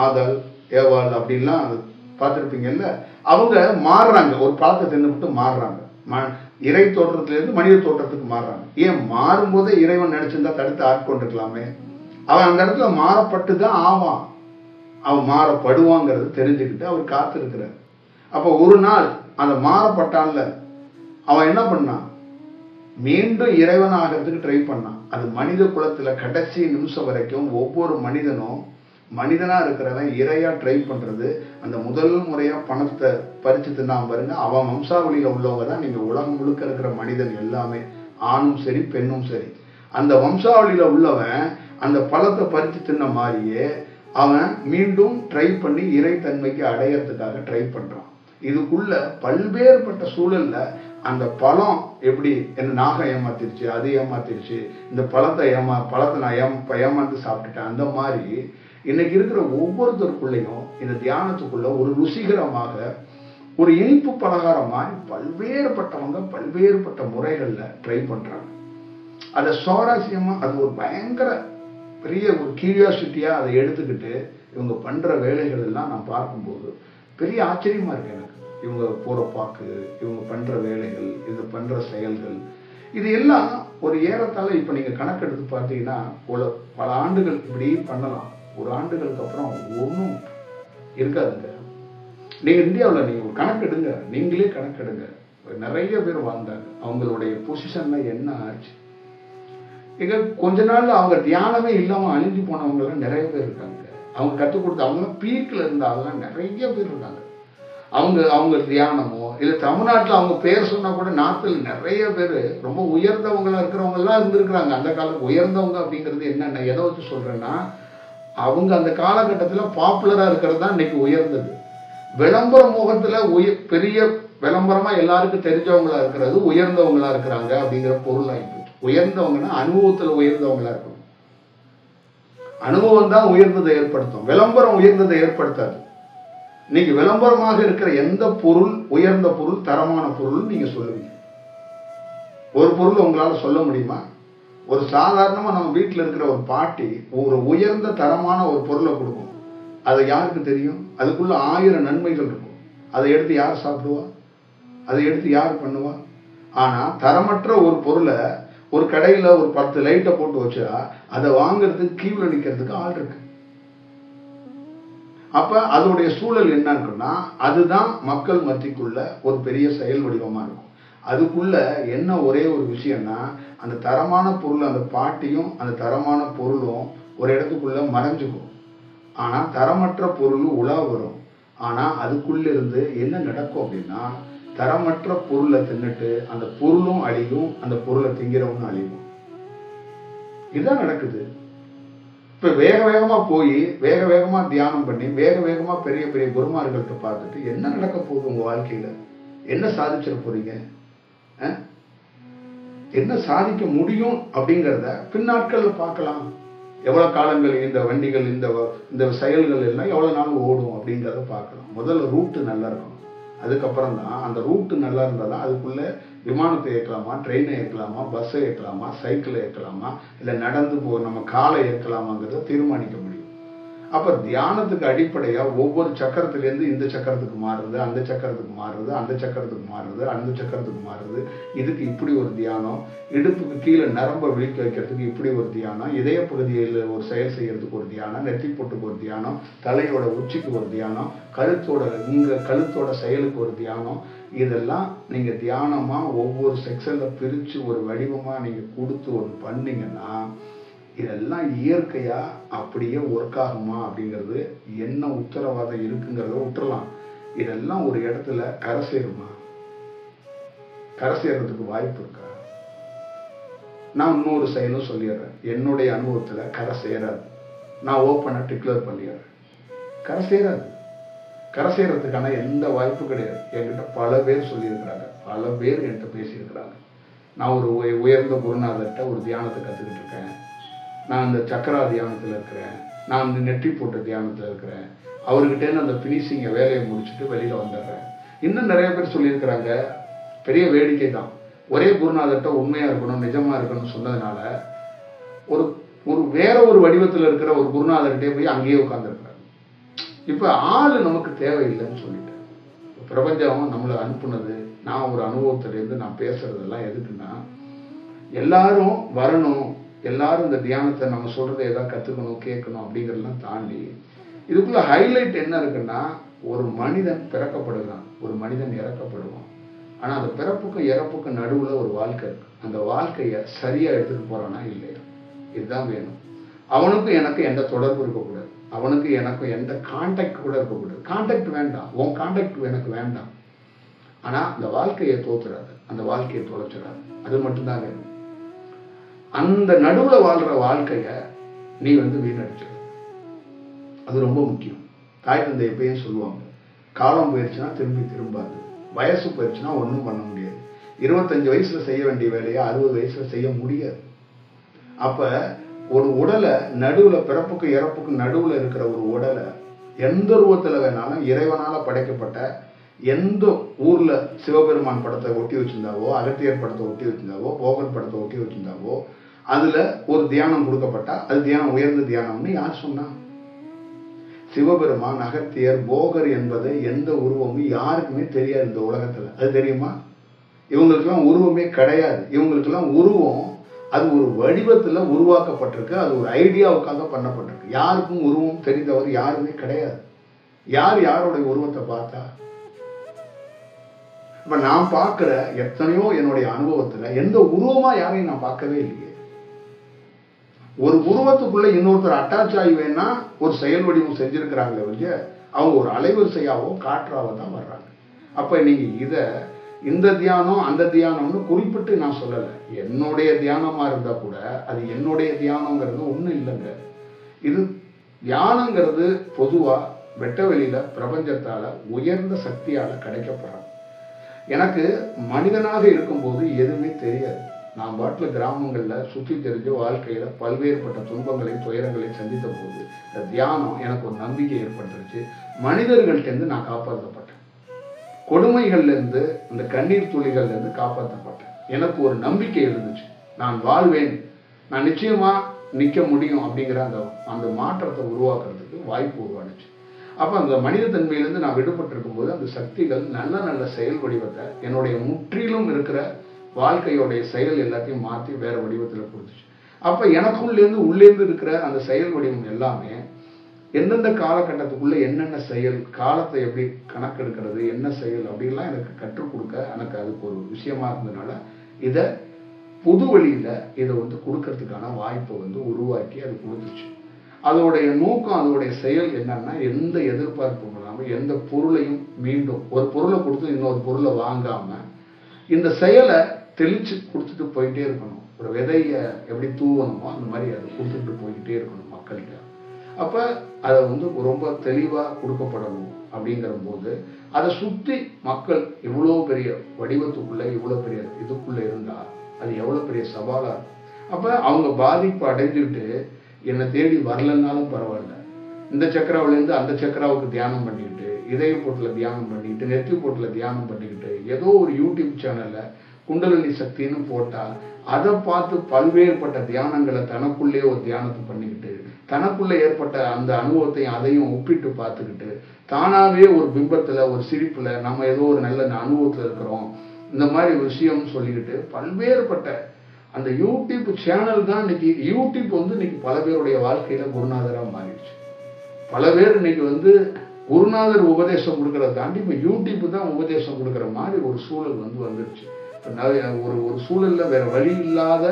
ஆதல் ஏவாள் அப்படின்லாம் பார்த்திருப்பீங்கல்ல. அவங்க மாறுறாங்க, ஒரு பழத்தை தின்னுபிட்டு மாறுறாங்க, இறை தோற்றத்திலிருந்து மனித தோற்றத்துக்கு மாறுறாங்க. ஏன் மாறும்போதே இறைவன் நினைச்சிருந்தா தடுத்து ஆட்கொண்டிருக்கலாமே. அவன் அந்த இடத்துல மாறப்பட்டுதான் ஆவான், அவன் மாறப்படுவாங்கிறது தெரிஞ்சுக்கிட்டு அவர் காத்திருக்கிறார். அப்ப ஒரு நாள் அந்த மாறப்பட்டான்ல, அவன் என்ன பண்ணான், மீண்டும் இறைவன் ஆகிறதுக்கு ட்ரை பண்ணான். அது மனித குலத்துல கடைசி நிமிஷம் வரைக்கும் ஒவ்வொரு மனிதனும் மனிதனா இருக்கிறவன் இறையா ட்ரை பண்றது. அந்த முதல் முறையா பணத்தை பறிச்சு தின்னாம பாருங்க, அவன் வம்சாவளியில உள்ளவங்க தான் நீங்க உலகம் முழுக்க இருக்கிற மனிதன் எல்லாமே, ஆணும் சரி பெண்ணும் சரி. அந்த வம்சாவளியில உள்ளவன் அந்த பழத்தை பறிச்சு தின்ன மாதிரியே அவன் மீண்டும் ட்ரை பண்ணி இறைத்தன்மைக்கு அடையறதுக்காக ட்ரை பண்றான். இதுக்குள்ள பல்வேறுபட்ட சூழல்ல அந்த பழம் எப்படி என்ன நாகம் ஏமாத்திருச்சு, அது ஏமாத்திருச்சு, இந்த பழத்தை நான் ஏமாந்து சாப்பிட்டுட்டேன். அந்த மாதிரி இன்னைக்கு இருக்கிற ஒவ்வொருத்தருக்குள்ளேயும் இந்த தியானத்துக்குள்ள ஒரு ருசிகரமாக ஒரு இனிப்பு பலகாரம் மாதிரி பல்வேறுபட்டவங்க பல்வேறுபட்ட முறைகள்ல ட்ரை பண்றாங்க. அதை சுவாரஸ்யமா, அது ஒரு பயங்கர பெரிய ஒரு கியூரியாசிட்டியா அதை எடுத்துக்கிட்டு இவங்க பண்ற வேலைகள் எல்லாம் நான் பார்க்கும்போது பெரிய ஆச்சரியமா இருக்கு எனக்கு. இவங்க போற பாக்கு, இவங்க பண்ற வேலைகள், இது பண்ற செயல்கள், இது எல்லாம் ஒரு ஏறத்தாழ இப்ப நீங்க கணக்கெடுத்து பார்த்தீங்கன்னா பல ஆண்டுகள் இப்படி பண்ணலாம். ஒரு ஆண்டுகளுக்கு அப்புறம் ஒன்றும் இருக்காதுங்க. நீங்க இந்தியாவில் நீங்க ஒரு கணக்கெடுங்க, நீங்களே கணக்கெடுங்க. நிறைய பேர் வாழ்ந்தாங்க, அவங்களுடைய பொசிஷன்ல என்ன ஆச்சு. இங்க கொஞ்ச நாள் அவங்க தியானமே இல்லாம அழிஞ்சு போனவங்க எல்லாம் நிறைய பேர் இருக்காங்க. அவங்க கற்றுக் கொடுத்த அவங்க பீக்ல இருந்தாலும் நிறைய பேர் இருக்காங்க. அவங்க தியானமோ இல்ல தமிழ்நாட்டில் அவங்க பேர் சொன்னா கூட நாட்டில் நிறைய பேர் ரொம்ப உயர்ந்தவங்களா இருக்கிறவங்க எல்லாம் இருந்திருக்கிறாங்க. அந்த காலம் உயர்ந்தவங்க அப்படிங்கிறது என்னென்ன எதை வச்சு சொல்றேன்னா, அவங்க அந்த காலகட்டத்தில் பாப்புலரா இருக்கிறது தான் இன்னைக்கு உயர்ந்தது. விளம்பர முகத்துல பெரிய விளம்பரமா எல்லாருக்கும் தெரிஞ்சவங்களா இருக்கிறது உயர்ந்தவங்களா இருக்கிறாங்க அப்படிங்கிற பொருள் ஆகிப்போச்சு. உயர்ந்தவங்கன்னா அனுபவத்துல உயர்ந்தவங்களா இருக்கணும். அனுபவம் தான் உயர்ந்ததை ஏற்படுத்தும், விளம்பரம் உயர்ந்ததை ஏற்படுத்தாது. இன்னைக்கு விளம்பரமாக இருக்கிற எந்த பொருள் உயர்ந்த பொருள், தரமான பொருள் நீங்க சொல்லுவீங்க? ஒரு பொருள் உங்களால சொல்ல முடியுமா? ஒரு சாதாரணமா நம்ம வீட்டில் இருக்கிற ஒரு பாட்டி ஒரு உயர்ந்த தரமான ஒரு பொருளை கொடுக்கும். அதை யாருக்கு தெரியும்? அதுக்குள்ள 1000 நன்மைகள் இருக்கும். அதை எடுத்து யார் சாப்பிடுவா? அதை எடுத்து யார் பண்ணுவா? ஆனா தரமற்ற ஒரு பொருளை ஒரு கடையில ஒரு 10 லைட்டை போட்டு வச்சா அதை வாங்குறதுக்கு கீழே நிக்கிறதுக்கு ஆள் இருக்கு. அப்ப அதோடைய சூழல் என்னன்னா, அதுதான் மக்கள் மத்திக்குள்ள ஒரு பெரிய செயல் வடிவமா இருக்கும். அதுக்குள்ள என்ன ஒரே ஒரு விஷயம்னா, அந்த தரமான பொருள், அந்த பாட்டியும் அந்த தரமான பொருளும் ஒரு இடத்துக்குள்ள மறைஞ்சுக்கும். ஆனா தரமற்ற பொருள் உலா வரும். ஆனா அதுக்குள்ள இருந்து என்ன நடக்கும் அப்படின்னா, தரமற்ற பொருளை தின்னுட்டு அந்த பொருளும் அழியும், அந்த பொருளை திங்கிறவனும் அழியும். இதுதான் நடக்குது. இப்ப வேக வேகமா போய் வேக வேகமா தியானம் பண்ணி வேக வேகமா பெரிய பெரிய குருமார்கள்ட்ட பார்த்துட்டு என்ன நடக்க போகுது உங்க வாழ்க்கையில? என்ன சாதிச்சிட போறீங்க? என்ன சாதிக்க முடியும் அப்படிங்கிறத பின்னாட்கள்ல பார்க்கலாம். எவ்வளவு காலங்கள் இந்த வண்டிகள் இந்த செயல்கள் எல்லாம் எவ்வளவு நாள் ஓடும் அப்படிங்கிறத பார்க்கலாம். முதல்ல ரூட்டு நல்லா இருக்கணும். அதுக்கப்புறம் தான் அந்த ரூட்டு நல்லா இருந்தால் தான் அதுக்குள்ள விமானத்தை ஏற்கலாமா, ட்ரெயினை ஏற்கலாமா, பஸ்ஸை ஏற்கலாமா, சைக்கிளை ஏற்கலாமா, இல்லை நடந்து நம்ம காலை ஏற்கலாமாங்கிறத தீர்மானிக்க முடியும். அப்ப தியானத்துக்கு அடிப்படையா ஒவ்வொரு சக்கரத்திலேருந்து இந்த சக்கரத்துக்கு மாறுறது, அந்த சக்கரத்துக்கு மாறுறது, அந்த சக்கரத்துக்கு மாறுறது, அந்த சக்கரத்துக்கு மாறுறது. இதுக்கு இப்படி ஒரு தியானம், இடுப்புக்கு கீழே நரம்பை விழிக்க வைக்கிறதுக்கு இப்படி ஒரு தியானம், இதய பகுதியில் ஒரு செயல் செய்யறதுக்கு ஒரு தியானம், நெத்தி போட்டுக்கு ஒரு தியானம், தலையோட உச்சிக்கு ஒரு தியானம், கழுத்தோட செயலுக்கு ஒரு தியானம். இதெல்லாம் நீங்க தியானமா ஒவ்வொரு செக்ஷன்ல பிரிச்சு ஒரு வடிவமா நீங்க கொடுத்து ஒன்று பண்ணீங்கன்னா, இதெல்லாம் இயற்கையா அப்படியே ஒர்க் ஆகுமா அப்படிங்கிறது என்ன உத்தரவாதம் இருக்குங்கிறத விட்டுறலாம். இதெல்லாம் ஒரு இடத்துல கரை சேருமா? கரை சேர்றதுக்கு வாய்ப்பு இருக்கா? நான் இன்னொரு செயலும் சொல்லிடுறேன். என்னுடைய அனுபவத்துல கரை சேராது. நான் ஓப்பனா டிக்ளேர் பண்ணிடுறேன், கரை சேராது. கரை சேர்றதுக்கான எந்த வாய்ப்பு கிடையாது. என்கிட்ட பல பேர் சொல்லியிருக்கிறாங்க, பல பேர் என்கிட்ட பேசியிருக்கிறாங்க. நான் ஒரு உயர்ந்த குருநாதர்கிட்ட ஒரு தியானத்தை கற்றுக்கிட்டு இருக்கேன், நான் இந்த சக்கரா தியானத்தில் இருக்கிறேன், நான் இந்த நெற்றி போட்ட தியானத்தில் இருக்கிறேன், அவர்கிட்டேருந்து அந்த ஃபினிஷிங்கை வேலையை முடிச்சுட்டு வெளியில் வந்துடுறேன். இன்னும் நிறைய பேர் சொல்லியிருக்கிறாங்க. பெரிய வேடிக்கை தான். ஒரே குருநாதர்கிட்ட உண்மையாக இருக்கணும், நிஜமாக இருக்கணும்னு சொன்னதுனால ஒரு வேற ஒரு வடிவத்தில் இருக்கிற ஒரு குருநாதர்கிட்டே போய் அங்கேயே உட்காந்துருக்கிறாங்க. இப்போ ஆள் நமக்கு தேவையில்லைன்னு சொல்லிட்டேன். பிரபஞ்சம் நம்மளை அனுப்புனது, நான் ஒரு அனுபவத்திலேருந்து நான் பேசுறதெல்லாம் எதுக்குன்னா, எல்லாரும் வரணும், எல்லாரும் இந்த தியானத்தை நம்ம சொல்றதை ஏதாவது கற்றுக்கணும், கேட்கணும் அப்படிங்கிறதெல்லாம் தாண்டி இதுக்குள்ள ஹைலைட் என்ன இருக்குன்னா, ஒரு மனிதன் பிறக்கப்படுகிறான், ஒரு மனிதன் இறக்கப்படுவான். ஆனா அந்த பிறப்புக்கும் இறப்புக்கும் நடுவுல ஒரு வாழ்க்கை இருக்கு. அந்த வாழ்க்கையை சரியா எடுத்துட்டு போறானா இல்லையா? இதுதான் வேணும். அவனுக்கும் எனக்கு எந்த தொடர்பு இருக்கக்கூடாது, அவனுக்கு எனக்கும் எந்த கான்டாக்ட் கூட இருக்கக்கூடாது. கான்டாக்ட் வேண்டாம், உன் கான்டாக்ட் எனக்கு வேண்டாம். ஆனா அந்த வாழ்க்கையை தோத்துறாது, அந்த வாழ்க்கையை தொலைச்சிடாது. அது மட்டும்தான் வேணும். அந்த நடுவுல வாழ்ற வாழ்க்கைய நீ வீணடிச்சிட. அது ரொம்ப முக்கியம். தாய் தந்தை எப்பயும் சொல்லுவாங்க, காலம் போயிடுச்சுன்னா திரும்பாது, வயசு போயிடுச்சுன்னா ஒன்றும் பண்ண முடியாது. 25 வயசுல செய்ய வேண்டிய வேலையை 60 வயசுல செய்ய முடியாது. அப்ப ஒரு உடலை நடுவுல, பிறப்புக்கு இறப்புக்கு நடுவுல இருக்கிற ஒரு உடலை எந்த ரூபத்துல வேணாலும் இறைவனால படைக்கப்பட்ட எந்த ஊர்ல சிவபெருமான் படத்தை ஒட்டி வச்சிருந்தாவோ, அகத்தியர் படத்தை ஒட்டி வச்சிருந்தாவோ, போகன் படத்தை ஒட்டி வச்சிருந்தாவோ, அதுல ஒரு தியானம் கொடுக்கப்பட்டா அது தியானம் உயர்ந்த தியானம்னு யார் சொன்னா? சிவபெருமான், அகத்தியர், போகர் என்பது எந்த உருவமும் யாருக்குமே தெரியாது இந்த உலகத்துல. அது தெரியுமா? இவங்களுக்கெல்லாம் உருவமே கிடையாது. இவங்களுக்கெல்லாம் உருவம் அது ஒரு வடிவத்துல உருவாக்கப்பட்டிருக்கு, அது ஒரு ஐடியாவுக்காக பண்ணப்பட்டிருக்கு. யாருக்கும் உருவம் தெரிந்தவர் யாருமே கிடையாது. யார் யாருடைய உருவத்தை பார்த்தா? இப்ப நான் பார்க்கிற எத்தனையோ என்னுடைய அனுபவத்துல எந்த உருவமா யாரையும் நான் பார்க்கவே இல்லையே. ஒரு உருவத்துக்குள்ள இன்னொருத்தர் அட்டாச் ஆகி வேணா ஒரு செயல் வடிவம் செஞ்சிருக்கிறாங்களே ஒழிய அவங்க ஒரு அலைவரிசையாவோ காற்றாவோ தான் வர்றாங்க. அப்ப நீங்க இந்த தியானம் அந்த தியானம்னு குறிப்பிட்டு நான் சொல்லலை. என்னுடைய தியானமா இருந்தா கூட அது என்னுடைய தியானங்கிறது ஒண்ணும் இல்லைங்க. இது தியானங்கிறது பொதுவா வெட்ட வெளியில பிரபஞ்சத்தால உயர்ந்த சக்தியால கிடைக்கப்படுறது. எனக்கு மனிதனாக இருக்கும்போது எதுவுமே தெரியாது. நான் பாட்டில் கிராமங்களில் சுற்றி தெரிஞ்ச வாழ்க்கையில் பல்வேறுபட்ட துன்பங்களையும் துயரங்களையும் சந்தித்த போது இந்த தியானம் எனக்கு ஒரு நம்பிக்கை ஏற்பட்டுருச்சு. மனிதர்கள்ட்டேருந்து நான் காப்பாற்றப்பட்டேன். கொடுமைகள்லேருந்து, இந்த கண்ணீர் துளிகள்லேருந்து காப்பாற்றப்பட்டேன். எனக்கு ஒரு நம்பிக்கை இருந்துச்சு, நான் வாழ்வேன், நான் நிச்சயமாக நிற்க முடியும் அப்படிங்கிற அந்த மாற்றத்தை உருவாக்குறதுக்கு வாய்ப்பு உருவானுச்சு. அப்போ அந்த மனித தன்மையிலேருந்து நான் விடுபட்டிருக்கும் போது அந்த சக்திகள் நல்ல நல்ல செயல் வடிவத்தை என்னுடைய முற்றிலும் இருக்கிற வாழ்க்கையோடைய செயல் எல்லாத்தையும் மாற்றி வேற வடிவத்தில் கொடுத்துச்சு. அப்போ எனக்குள்ளேருந்து உள்ளேருந்து இருக்கிற அந்த செயல் வடிவம் எல்லாமே எந்தெந்த காலகட்டத்துக்குள்ள என்னென்ன செயல், காலத்தை எப்படி கணக்கெடுக்கிறது, என்ன செயல் அப்படின்லாம் எனக்கு கற்றுக் கொடுக்க எனக்கு அதுக்கு ஒரு விஷயமா இருந்ததுனால இதை புது வழியில் இதை கொடுக்கறதுக்கான வாய்ப்பை உருவாக்கி அது கொடுத்துச்சு. அதோடைய நோக்கம், அதோடைய செயல் என்னன்னா, எந்த எதிர்பார்ப்பும் இல்லாமல் எந்த பொருளையும் மீண்டும் ஒரு பொருளை கொடுத்து இன்னொரு பொருளை வாங்காம இந்த செயலை தெளிச்சு கொடுத்துட்டு போயிட்டே இருக்கணும். ஒரு விதைய எப்படி தூவணுமோ அந்த மாதிரி அதை கொடுத்துட்டு போய்கிட்டே இருக்கணும் மக்கள்கிட்ட. அப்ப அதை ரொம்ப தெளிவா கொடுக்கப்படணும். அப்படிங்கிற போது அதை சுத்தி மக்கள் இவ்வளோ பெரிய வடிவத்துக்குள்ள, இவ்வளோ பெரிய இதுக்குள்ள இருந்தா அது எவ்வளவு பெரிய சவாலா இருக்கும். அப்ப அவங்க பாதிப்பு அடைஞ்சுக்கிட்டு என்னை தேடி வரலன்னாலும் பரவாயில்ல, இந்த சக்கராவிலேருந்து அந்த சக்கராவுக்கு தியானம் பண்ணிக்கிட்டு, இதய போட்டில் தியானம் பண்ணிக்கிட்டு, நெற்றி போட்டில் தியானம் பண்ணிக்கிட்டு, ஏதோ ஒரு யூடியூப் சேனல்ல குண்டலினி சக்தின்னு போட்டா அதை பார்த்து பல்வேறுபட்ட தியானங்களை தனக்குள்ளே ஒரு தியானத்தை பண்ணிக்கிட்டு, தனக்குள்ளே ஏற்பட்ட அந்த அனுபவத்தையும் அதையும் ஒப்பிட்டு பார்த்துக்கிட்டு, தானாவே ஒரு பிம்பத்துல, ஒரு சிரிப்புல நம்ம ஏதோ ஒரு நல்ல அனுபவத்துல இருக்கிறோம் இந்த மாதிரி விஷயம் சொல்லிக்கிட்டு பல்வேறுபட்ட அந்த யூடியூப் சேனல் தான் இன்னைக்கு. யூடியூப் இன்னைக்கு பல பேருடைய வாழ்க்கையில குருநாதரா மாறிடுச்சு. பல பேர் இன்னைக்கு குருநாதர் உபதேசம் கொடுக்கறத தாண்டி இப்ப யூடியூப் தான் உபதேசம் கொடுக்குற மாதிரி ஒரு சூழல் வந்துருச்சு. ஒரு சூழல்ல வேற வழி இல்லாத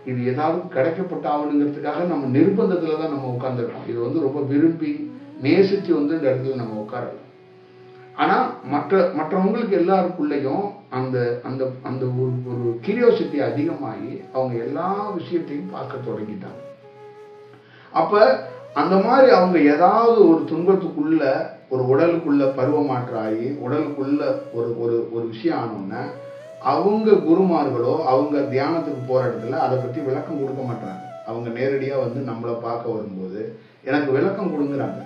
இது ஏதாவது கிடைக்கப்பட்ட ஆகணுங்கிறதுக்காக நம்ம நிர்பந்தத்துல தான் நம்ம உட்கார்ந்துருக்கோம். இது ரொம்ப விரும்பி நேசிச்சு இந்த இடத்துல நம்ம உட்காரலாம். ஆனா மற்றவங்களுக்கு எல்லாருக்குள்ளேயும் அந்த அந்த அந்த ஒரு கியூரியாசிட்டி அதிகமாகி அவங்க எல்லா விஷயத்தையும் பார்க்க தொடங்கிட்டாங்க. அப்ப அந்த மாதிரி அவங்க ஏதாவது ஒரு துன்பத்துக்குள்ள, ஒரு உடலுக்குள்ள பருவமாற்றம் ஆகி உடலுக்குள்ள ஒரு ஒரு ஒரு விஷயம் ஆனோம்னா அவங்க குருமார்களோ அவங்க தியானத்துக்கு போற இடத்துல அதை பத்தி விளக்கம் கொடுக்க மாட்டாங்க. அவங்க நேரடியா நம்மளை பார்க்க வரும்போது எனக்கு விளக்கம் கொடுங்குறாங்க.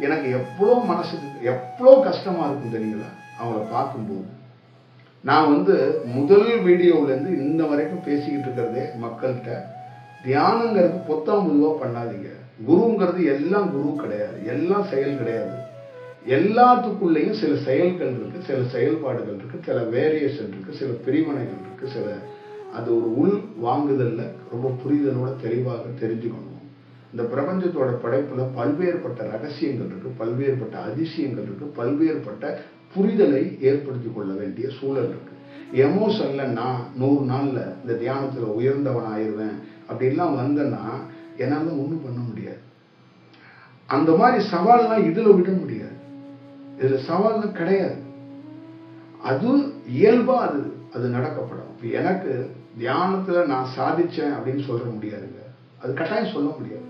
எனக்கு எவ்வளோ மனசுக்கு எவ்வளோ கஷ்டமா இருக்கும் தெரியுங்களா அவங்கள பார்க்கும்போது. நான் முதல் வீடியோவிலேருந்து இந்த வரைக்கும் பேசிக்கிட்டு இருக்கிறதே மக்கள்கிட்ட, தியானங்கிறது பொத்தாம் பொதுவாக பண்ணாதீங்க. குருங்கிறது எல்லாம் குரு கிடையாது, எல்லாம் செயல் கிடையாது. எல்லாத்துக்குள்ளேயும் சில செயல்கள் இருக்கு, சில செயல்பாடுகள் இருக்கு, சில வேரியேஷன் இருக்கு, சில பிரிவினைகள் இருக்கு, சில அது ஒரு உள் வாங்குதல்ல ரொம்ப புரிதலோட தெளிவாக தெரிஞ்சுக்கணும். இந்த பிரபஞ்சத்தோட படைப்புல பல்வேறுபட்ட ரகசியங்கள் இருக்கு, பல்வேறுபட்ட அதிசயங்கள் இருக்கு, பல்வேறுபட்ட புரிதலை ஏற்படுத்தி கொள்ள வேண்டிய சூழல் இருக்கு. எமோஷன்ல நான் 100 நாள்ல இந்த தியானத்துல உயர்ந்தவன் ஆயிடுவேன் அப்படின்லாம் வந்தேன்னா என்னால ஒண்ணும் பண்ண முடியாது. அந்த மாதிரி சவால்லாம் இதுல விட முடியாது. இதுல சவால்லாம் கிடையாது. அது இயல்பா அது நடக்கப்படும். எனக்கு தியானத்துல நான் சாதிச்சேன் அப்படின்னு சொல்ல முடியாதுங்க. அது கட்டாயம் சொல்ல முடியாது,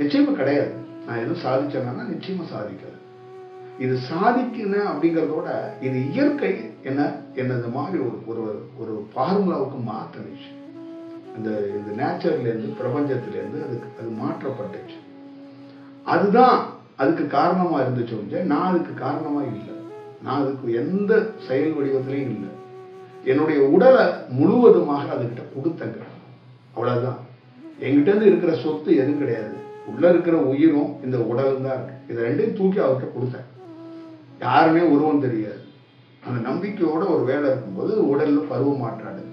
நிச்சயமா கிடையாது. நான் எதுவும் சாதிச்சேன்னா நிச்சயமா சாதிக்கல. இது சாதிக்கணும் அப்படிங்கிறதோட இது இயற்கை என்ன மாதிரி ஒரு ஃபார்முலாவுக்கு மாற்றினுச்சு. இந்த நேச்சர்லேருந்து, பிரபஞ்சத்திலேருந்து அது மாற்றப்பட்டுச்சு. அதுதான் அதுக்கு காரணமா இருந்துச்சு. நான் அதுக்கு காரணமா இல்லை. நான் அதுக்கு எந்த செயல் வடிவத்திலையும் இல்லை. என்னுடைய உடலை முழுவதுமாக அதுகிட்ட கொடுத்தங்க. அவ்வளவுதான். என்கிட்ட இருந்து இருக்கிற சொத்து எதுவும் கிடையாது. உள்ள இருக்கிற உயிரும் இந்த உடலும் தான் இருக்கு. இதை ரெண்டையும் தூக்கி அவர்கிட்ட கொடுத்தேன். யாருமே உருவம் தெரியாது. அந்த நம்பிக்கையோட ஒரு வேலை இருக்கும்போது உடல்ல பருவமாற்றம் அடைஞ்சு,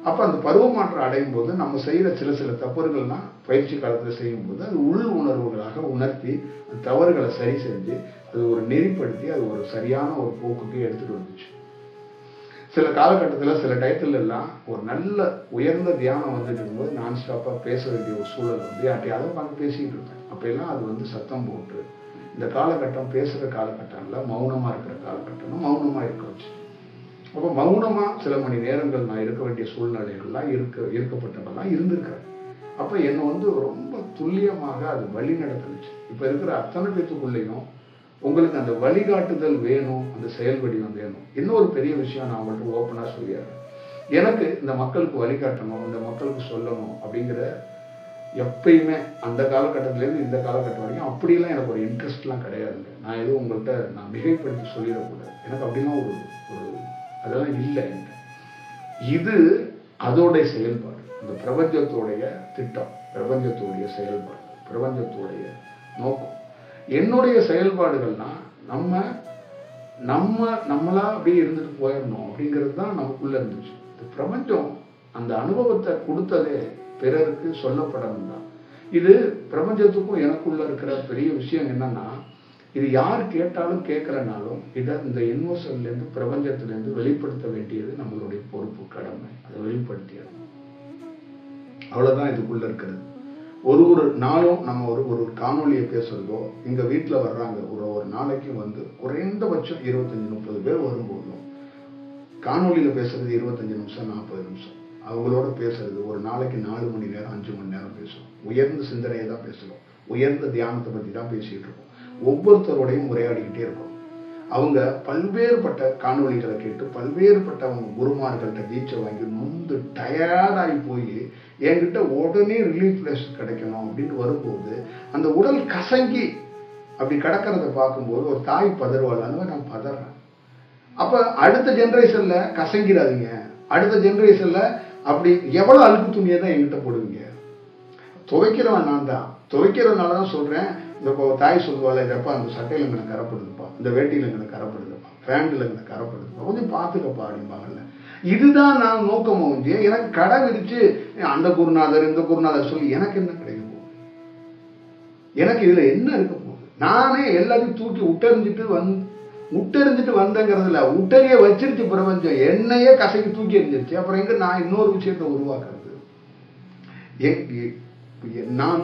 அப்ப அந்த பருவமாற்றம் அடையும் போது நம்ம செய்யற சில தவறுகள்னா பயிற்சி காலத்துல செய்யும் போது அது உள் உணர்வுகளாக உணர்த்தி அந்த தவறுகளை சரி செஞ்சு அது ஒரு நெறிப்படுத்தி அது ஒரு சரியான ஒரு போக்குக்கு எடுத்துட்டு வந்துச்சு. சில காலகட்டத்தில் சில டயத்துல எல்லாம் ஒரு நல்ல உயர்ந்த தியானம் வந்துட்டு இருக்கும்போது நான் ஸ்டாப்பா பேச வேண்டிய ஒரு சூழல் யார்ட்டையாவது பார்த்து பேசிக்கிட்டு இருப்பேன். அப்ப எல்லாம் அது சத்தம் போட்டு இந்த காலகட்டம் பேசுற காலகட்டம் இல்ல, மௌனமா இருக்கிற காலகட்டம், மௌனமா இருக்க வச்சு. அப்போ மௌனமா சில மணி நேரங்கள் நான் இருக்க வேண்டிய சூழ்நிலைகள்லாம் இருக்கப்பட்டவெல்லாம் இருந்திருக்கிறேன். அப்ப என்னை ரொம்ப துல்லியமாக அது வழி நடத்துச்சு. இப்ப இருக்கிற அத்தனை பேத்துக்குள்ளேயும் உங்களுக்கு அந்த வழிகாட்டுதல் வேணும், அந்த செயல் வடிவம் வேணும். இன்னொரு பெரிய விஷயம் நான் மட்டும் ஓப்பனா சொல்லிடுறேன். எனக்கு இந்த மக்களுக்கு வழிகாட்டணும், இந்த மக்களுக்கு சொல்லணும் அப்படிங்கிற எப்பயுமே அந்த காலகட்டத்திலேருந்து இந்த காலகட்டம் வரைக்கும் அப்படிலாம் எனக்கு ஒரு இன்ட்ரெஸ்ட்லாம் கிடையாதுங்க. நான் எதுவும் உங்கள்கிட்ட நான் மிகைப்படுத்தி சொல்லிடக்கூடாது. எனக்கு அப்படிலாம் ஒரு ஒரு அதெல்லாம் இல்லை எனக்கு. இது அதோடைய செயல்பாடு, இந்த பிரபஞ்சத்தோடைய திட்டம், பிரபஞ்சத்துடைய செயல்பாடு, பிரபஞ்சத்துடைய நோக்கம். என்னுடைய செயல்பாடுகள்னா நம்மளா அப்படியே இருந்துட்டு போயிடணும் அப்படிங்கிறது தான் நமக்குள்ள இருந்துச்சு. பிரபஞ்சம் அந்த அனுபவத்தை கொடுத்ததே பிறருக்கு சொல்லப்படணும் தான். இது பிரபஞ்சத்துக்கும் எனக்குள்ள இருக்கிற பெரிய விஷயம் என்னன்னா, இது யார் கேட்டாலும் கேட்கறனாலும் இதை இந்த யூனிவர்சல்லேருந்து பிரபஞ்சத்திலேருந்து வெளிப்படுத்த வேண்டியது நம்மளுடைய பொறுப்பு, கடமை. அதை வெளிப்படுத்தியது அவ்வளவுதான் இதுக்குள்ள இருக்கிறது. ஒரு நாளும் நம்ம ஒரு காணொலியை பேசுறதோ, எங்க வீட்டில் வர்றாங்க ஒரு நாளைக்கு குறைந்தபட்சம் 25-30 பேர் வரும்போதும் காணொலியில பேசுறது 25 நிமிஷம் 40 நிமிஷம் அவங்களோட பேசுறது, ஒரு நாளைக்கு 4 மணி நேரம் 5 மணி நேரம் பேசுவோம். உயர்ந்த சிந்தனையை தான் பேசுவோம், உயர்ந்த தியானத்தை பத்தி தான் பேசிட்டு இருக்கோம். ஒவ்வொருத்தரோடையும் உரையாடிக்கிட்டே இருக்கோம். அவங்க பல்வேறுபட்ட காணொலிகளை கேட்டு பல்வேறுபட்ட அவங்க குருமார்கள்ட்ட தீட்சை வாங்கி நொந்து டயர்டாகி போய் என்கிட்ட உடனே ரிலீஃப்னஸ் கிடைக்கணும் அப்படின்னு வரும்போது அந்த உடல் கசங்கி அப்படி கிடக்கிறத பார்க்கும்போது ஒரு தாய் பதறுவாள், அந்த மாதிரி நான் பதறேன். அப்ப அடுத்த ஜெனரேஷன்ல கசங்கிடாதீங்க. அடுத்த ஜெனரேஷன்ல அப்படி எவ்வளவு அழுக்கு துணியை தான் என்கிட்ட போடுவீங்க. துவைக்கிறவன் நான் தான், துவைக்கிறதுனால தான் சொல்றேன். இந்த தாய் சொல்லுவாள், இதப்பா அந்த சட்டையில இங்கே கரப்படுதுப்பா, இந்த வேட்டியில இங்கே கரப்படுதுப்பா, பேண்ட்ல இங்கே கரப்படுதுப்பா, கொஞ்சம் பார்த்துக்கப்பா அப்படிம்பாங்கல்ல. இதுதான் நான் நோக்கம் வந்து எனக்கு கடை விரிச்சு அந்த குருநாதர் இந்த குருநாதர் சொல்லி எனக்கு என்ன கிடைக்க போகுது? எனக்கு இதுல என்ன இருக்க போகுது? நானே எல்லாத்தையும் தூக்கி உட்டெறிஞ்சிட்டு வந்தேங்கிறதுல உட்டறிய வச்சிருச்சு பிரபஞ்சம், என்னையே கசைக்கு தூக்கி எறிஞ்சிருச்சு. அப்புறம் எங்க நான் இன்னொரு விஷயத்தை உருவாக்குறது? நான்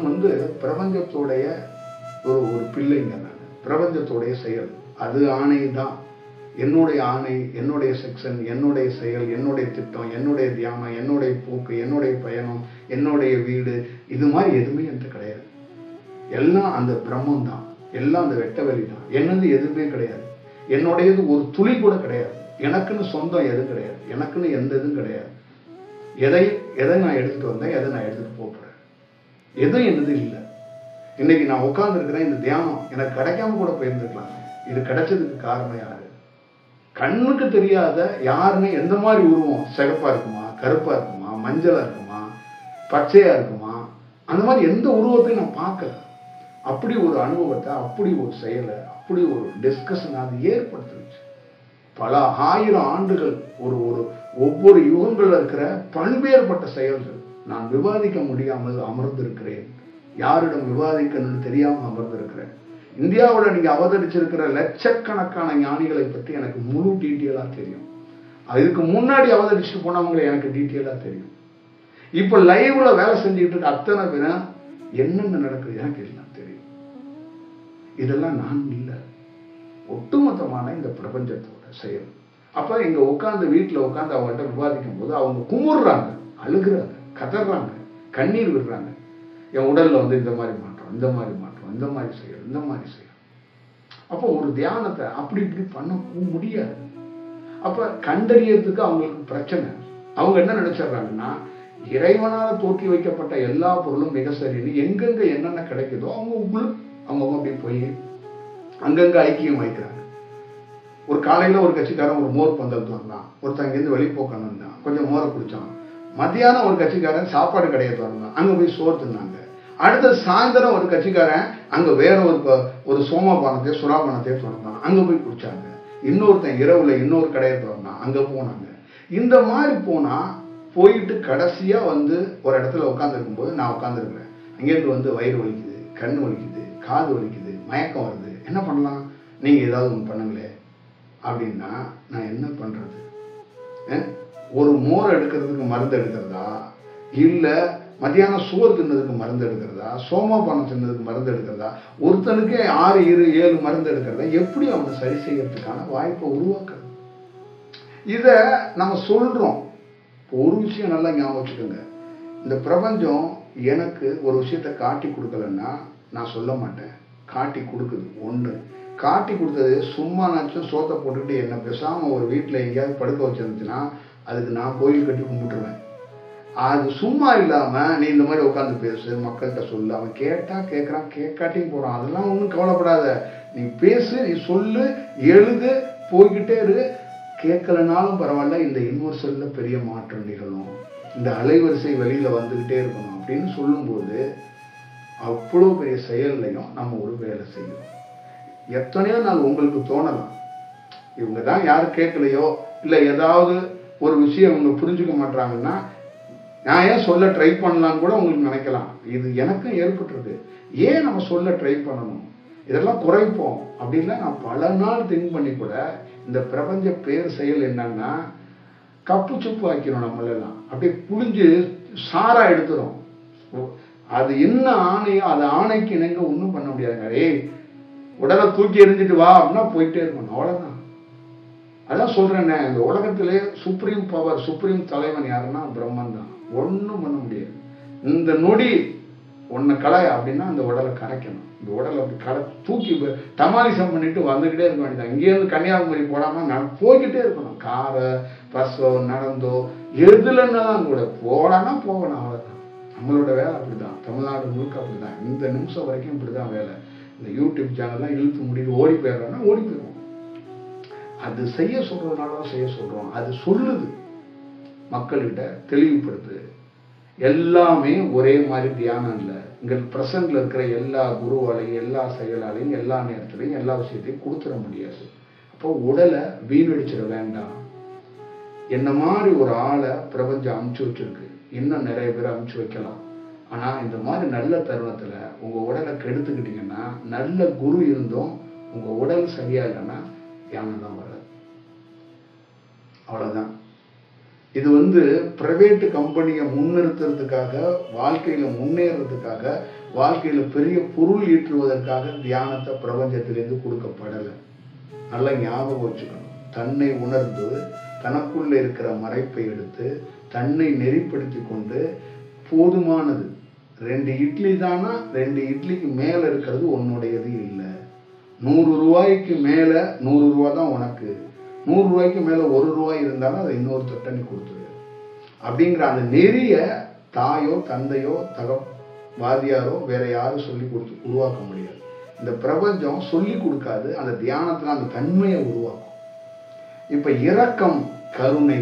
பிரபஞ்சத்தோடைய ஒரு பிள்ளைங்க. நான் பிரபஞ்சத்தோடைய செயல், அது ஆணை தான். என்னுடைய ஆணை, என்னுடைய செக்ஷன், என்னுடைய செயல், என்னுடைய திட்டம், என்னுடைய தியானம், என்னுடைய போக்கு, என்னுடைய பயணம், என்னுடைய வீடு, இது மாதிரி எதுவுமே என்கிட்ட கிடையாது. எல்லாம் அந்த பிரம்மம் தான், எல்லாம் அந்த வெட்ட வெளி தான். என்னது எதுவுமே கிடையாது. என்னுடையது ஒரு துளி கூட கிடையாது. எனக்குன்னு சொந்தம் எதுவும் கிடையாது. எனக்குன்னு எந்த இதுவும் கிடையாது. எதை நான் எடுத்துட்டு வந்தேன், எதை நான் எடுத்துட்டு போறேன், எதுவும் என்னது இல்லை. இன்னைக்கு நான் உட்கார்ந்து இருக்கிறேன். இந்த தியானம் எனக்கு கிடைக்காம கூட போயிருந்துருக்கலாம். இது கிடைச்சதுக்கு காரணம் யாரு? கண்ணுக்கு தெரியாத யாருன்னு எந்த மாதிரி உருவம், சிகப்பா இருக்குமா, கருப்பா இருக்குமா, மஞ்சளா இருக்குமா, பச்சையா இருக்குமா, அந்த மாதிரி எந்த உருவத்தையும் நான் பார்க்கல. அப்படி ஒரு அனுபவத்தை, அப்படி ஒரு செயலை, அப்படி ஒரு டிஸ்கஷன் அது ஏற்படுத்துச்சு. பல 1000 ஆண்டுகள் ஒவ்வொரு யுகங்கள்ல இருக்கிற பல்வேறுபட்ட செயல்கள் நான் விவாதிக்க முடியாமல் அமர்ந்திருக்கிறேன். யாரிடம் விவாதிக்கணும்னு தெரியாமல் அமர்ந்திருக்கிறேன். இந்தியாவில் நீங்க அவதரிச்சிருக்கிற லட்சக்கணக்கான ஞானிகளை பற்றி எனக்கு முழு டீட்டெயிலா தெரியும். அதுக்கு முன்னாடி அவதரிச்சுட்டு போனவங்களை எனக்கு டீட்டெயிலா தெரியும். இப்ப லைவ்ல வேலை செஞ்சுட்டு இருக்க அத்தனை பேரும் என்னென்ன நடக்குது எனக்கு எல்லாம் தெரியும். இதெல்லாம் நான் இல்லை, ஒட்டுமொத்தமான இந்த பிரபஞ்சத்தோட செயல். அப்ப இங்க உட்கார்ந்து வீட்டுல உட்கார்ந்து அவங்கள்ட்ட விவாதிக்கும் போது அவங்க குமுறுறாங்க, அழுகுறாங்க, கதறாங்க, கண்ணீர் விடுறாங்க. என் உடல்ல இந்த மாதிரி மாற்றம், இந்த மாதிரி மாற்றம், இந்த மாதிரி செய்யணும், இந்த மாதிரி செய்யணும். அப்போ ஒரு தியானத்தை அப்படி இப்படி பண்ண முடியாது. அப்ப கண்டறியறதுக்கு அவங்களுக்கு பிரச்சனை. அவங்க என்ன நினைச்சிடறாங்கன்னா, இறைவனால் தோற்றி வைக்கப்பட்ட எல்லா பொருளும் மிக சரின்னு எங்கெங்க என்னென்ன கிடைக்குதோ அவங்க அப்படியே போய் அங்கங்க ஐக்கியம் வைக்கிறாங்க. ஒரு காலையில ஒரு கட்சிக்காரன் ஒரு மோர் பந்தல் திறந்தான், ஒருத்தன் இங்கிருந்து வெளிப்போக்கணும் இருந்தான், கொஞ்சம் மோரை குடிச்சான். மத்தியானம் ஒரு கட்சிக்காரன் சாப்பாடு கடையை திறந்தான், அங்க போய் சோறு தின்னாங்க. அடுத்த சாயந்தரம் ஒரு கட்சிக்காரன் அங்க வேற ஒரு சோமாபானத்தையோ சுறாபானத்தையோ திறந்தான், அங்க போய் குடிச்சாங்க. இன்னொருத்தன் இரவுல இன்னொரு கடையை திறந்தான், அங்க போனாங்க. இந்த மாதிரி போயிட்டு கடைசியா ஒரு இடத்துல உட்கார்ந்து இருக்கும்போது நான் உட்கார்ந்துருக்கிறேன். அங்கேருந்து வயிறு வலிக்குது, கண் வலிக்குது, காது வலிக்குது, மயக்கம் வருது. என்ன பண்ணலாம், நீங்க ஏதாவது ஒன்று பண்ணுங்களே அப்படின்னா நான் என்ன பண்றது? ஒரு மோர் எடுக்கிறதுக்கு மருந்து எடுக்கிறதா, இல்ல மத்தியானம் சோறு தின்னதுக்கு மருந்து எடுக்கிறதா, சோமாபானம் தின்னதுக்கு மருந்து எடுக்கிறதா, ஒருத்தனுக்கு 6, 7 மருந்து எடுக்கிறதா, எப்படி அவனை சரி செய்யறதுக்கான வாய்ப்பை உருவாக்குறது? இத நம்ம சொல்றோம். ஒரு விஷயம் நல்லா ஞாபகம் வச்சுக்கோங்க. இந்த பிரபஞ்சம் எனக்கு ஒரு விஷயத்த காட்டி கொடுக்கலன்னா நான் சொல்ல மாட்டேன், காட்டி கொடுக்குது. ஒண்ணு காட்டி கொடுத்தது சும்மா நாச்சும் சோத்தை போட்டுக்கிட்டு என்ன பேசாம ஒரு வீட்டுல எங்கேயாவது படுக்க வச்சிருந்துச்சுன்னா அதுக்கு நான் கோயில் கட்டி கும்பிட்டுருவேன். அது சும்மா இல்லாமல் நீ இந்த மாதிரி உட்காந்து பேசு, மக்கள்கிட்ட சொல்லு, அவன் கேட்டால் கேட்குறான், கேட்காட்டியும் போகிறான், அதெல்லாம் ஒன்றும் கவலைப்படாத. நீ பேசு, நீ சொல்லு, எழுது, போய்கிட்டே இரு. கேட்கலனாலும் பரவாயில்ல, இந்த யூனிவர்சலில் பெரிய மாற்றம் நிகழும், இந்த அலைவரிசை வெளியில் வந்துக்கிட்டே இருக்கணும் அப்படின்னு சொல்லும்போது அவ்வளோ பெரிய செயல்லையும் நம்ம ஒரு வேலை செய்யணும். எத்தனையோ நாள் உங்களுக்கு தோணலாம், இவங்க தான் யாரும் கேட்கலையோ, இல்லை ஏதாவது ஒரு விஷயம் இவங்க புரிஞ்சுக்க மாட்டாங்கன்னா நான் ஏன் சொல்ல ட்ரை பண்ணலான்னு கூட உங்களுக்கு நினைக்கலாம். இது எனக்கும் ஏற்பட்டிருக்கு. ஏன் நம்ம சொல்ல ட்ரை பண்ணணும், இதெல்லாம் குறைப்போம் அப்படின்லாம் நான் பல நாள் திங்க் பண்ணி கூட இந்த பிரபஞ்ச பேர் செயல் என்னன்னா கப்பு சுப்பு ஆக்கிரும். நம்மளெல்லாம் அப்படியே புளிஞ்சு சாரா எடுத்துரும். அது என்ன ஆணையோ அது ஆணைக்கு இணங்க ஒன்றும் பண்ண முடியாதுங்க. ஏய் உடலை தூக்கி எறிஞ்சிட்டு வா அப்படின்னா போயிட்டே இருக்கணும், அவ்வளோதான். அதான் சொல்றேன்னே, இந்த உலகத்திலே சுப்ரீம் பவர், சுப்ரீம் தலைவன் யாருன்னா பிரம்மன் தான். ஒன்றும் பண்ண முடியாது. இந்த நொடி ஒன்றை கலை அப்படின்னா அந்த உடலை கரைக்கணும். இந்த உடலை அப்படி தூக்கி டமாலிசம் பண்ணிட்டு வந்துக்கிட்டே இருக்க வேண்டியதான். இங்கேருந்து கன்னியாகுமரி போடாமல் போய்கிட்டே இருக்கணும். காரை, பஸ்ஸோ, நடந்தோ, எதுலன்னா தான் கூட போடானா போகணும், அவ்வளோதான். நம்மளோட வேலை அப்படிதான். தமிழ்நாடு முழுக்க அப்படிதான். இந்த நிமிஷம் வரைக்கும் இப்படிதான் வேலை. இந்த யூடியூப் சேனல்லாம் இழுத்து முடிவு ஓடி போயிடுறோம்னா ஓடி போயிடுவோம். அது செய்ய சொல்றதுனால தான் செய்ய சொல்றோம். அது சொல்லுது, மக்கள்கிட்ட தெளிவுபடுத்து. எல்லாமே ஒரே மாதிரி தியானம் இல்லை. இங்க பிரசன்ட்ல இருக்கிற எல்லா குருவாலையும், எல்லா செயலாலையும், எல்லா நேரத்திலையும் எல்லா விஷயத்தையும் கொடுத்துட முடியாது. அப்போ உடலை வீணடிச்சிட வேண்டாம். என்ன மாதிரி ஒரு ஆளை பிரபஞ்சம் அமுச்சு வச்சிருக்கு, இன்னும் நிறைய பேர் அமுச்சு வைக்கலாம். ஆனா இந்த மாதிரி நல்ல தருணத்துல உங்க உடலை கெடுத்துக்கிட்டீங்கன்னா, நல்ல குரு இருந்தும் உங்க உடல் சரியா இல்லைன்னா தியானம் தான் வராது, அவ்வளவுதான். இது பிரைவேட் கம்பெனியை முன்னிறுத்துறதுக்காக, வாழ்க்கையில முன்னேறதுக்காக, வாழ்க்கையில பெரிய பொருள் ஈற்றுவதற்காக தியானத்தை பிரபஞ்சத்திலிருந்து கொடுக்கப்படலை. நல்லா ஞாபகம் வச்சுக்கணும். தன்னை உணர்ந்து தனக்குள்ள இருக்கிற மறைப்பை எடுத்து தன்னை நெறிப்படுத்தி கொண்டு போதுமானது. 2 இட்லி தானா, 2 இட்லிக்கு மேல இருக்கிறது உன்னுடையது இல்லை. 100 ரூபாய்க்கு மேல 100 ரூபா தான் உனக்கு. 100 ரூபாய்க்கு மேல 1 ரூபாய் இருந்தாலும் அதை இன்னொரு தட்டை நீ கொடுத்துரு அப்படிங்கிற அந்த நெறிய தாயோ தந்தையோ வாதியாரோ வேற யாரும் சொல்லி கொடுத்து உருவாக்க முடியாது. இந்த பிரபஞ்சம் சொல்லி கொடுக்காது, அந்த தியானத்துல அந்த தன்மையை உருவாக்கும். இப்ப இரக்கம், கருணை,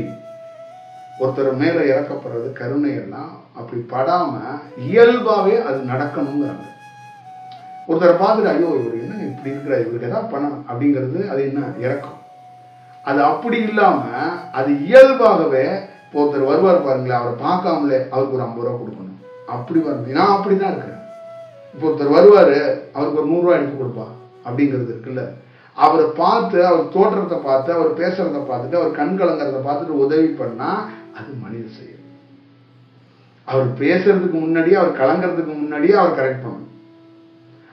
ஒருத்தர் மேல இறக்கப்படுறது, கருணை எல்லாம் அப்படி படாம இயல்பாவே அது நடக்கணுங்கிறாங்க. ஒருத்தரை பார்த்துட்டு ஐயோ இவர் என்ன இப்படி இருக்கிற, இவருக்கு ஏதாவது பண்ணணும் அப்படிங்கிறது அது என்ன இரக்கம். அது அப்படி இல்லாம அது இயல்பாகவே ஒருத்தர் வருவார் பாருங்களேன், அவரை பார்க்காமலே அவருக்கு ஒரு 50 ரூபா கொடுக்கணும், அப்படி வரும். நான் அப்படிதான் இருக்கிறேன். இப்போ ஒருத்தர் வருவாரு, அவருக்கு ஒரு 100 ரூபாய் எடுத்து கொடுப்பா அப்படிங்கிறது இருக்குல்ல. அவரை பார்த்து, அவர் தோற்றத்தை பார்த்து, அவர் பேசுறத பார்த்துட்டு, அவர் கண் கலங்கிறத பார்த்துட்டு உதவி பண்ணா அது மனித செயல். அவர் பேசுறதுக்கு முன்னாடியே, அவர் கலங்கிறதுக்கு முன்னாடியே அவர் கரெக்ட் பண்ணணும்.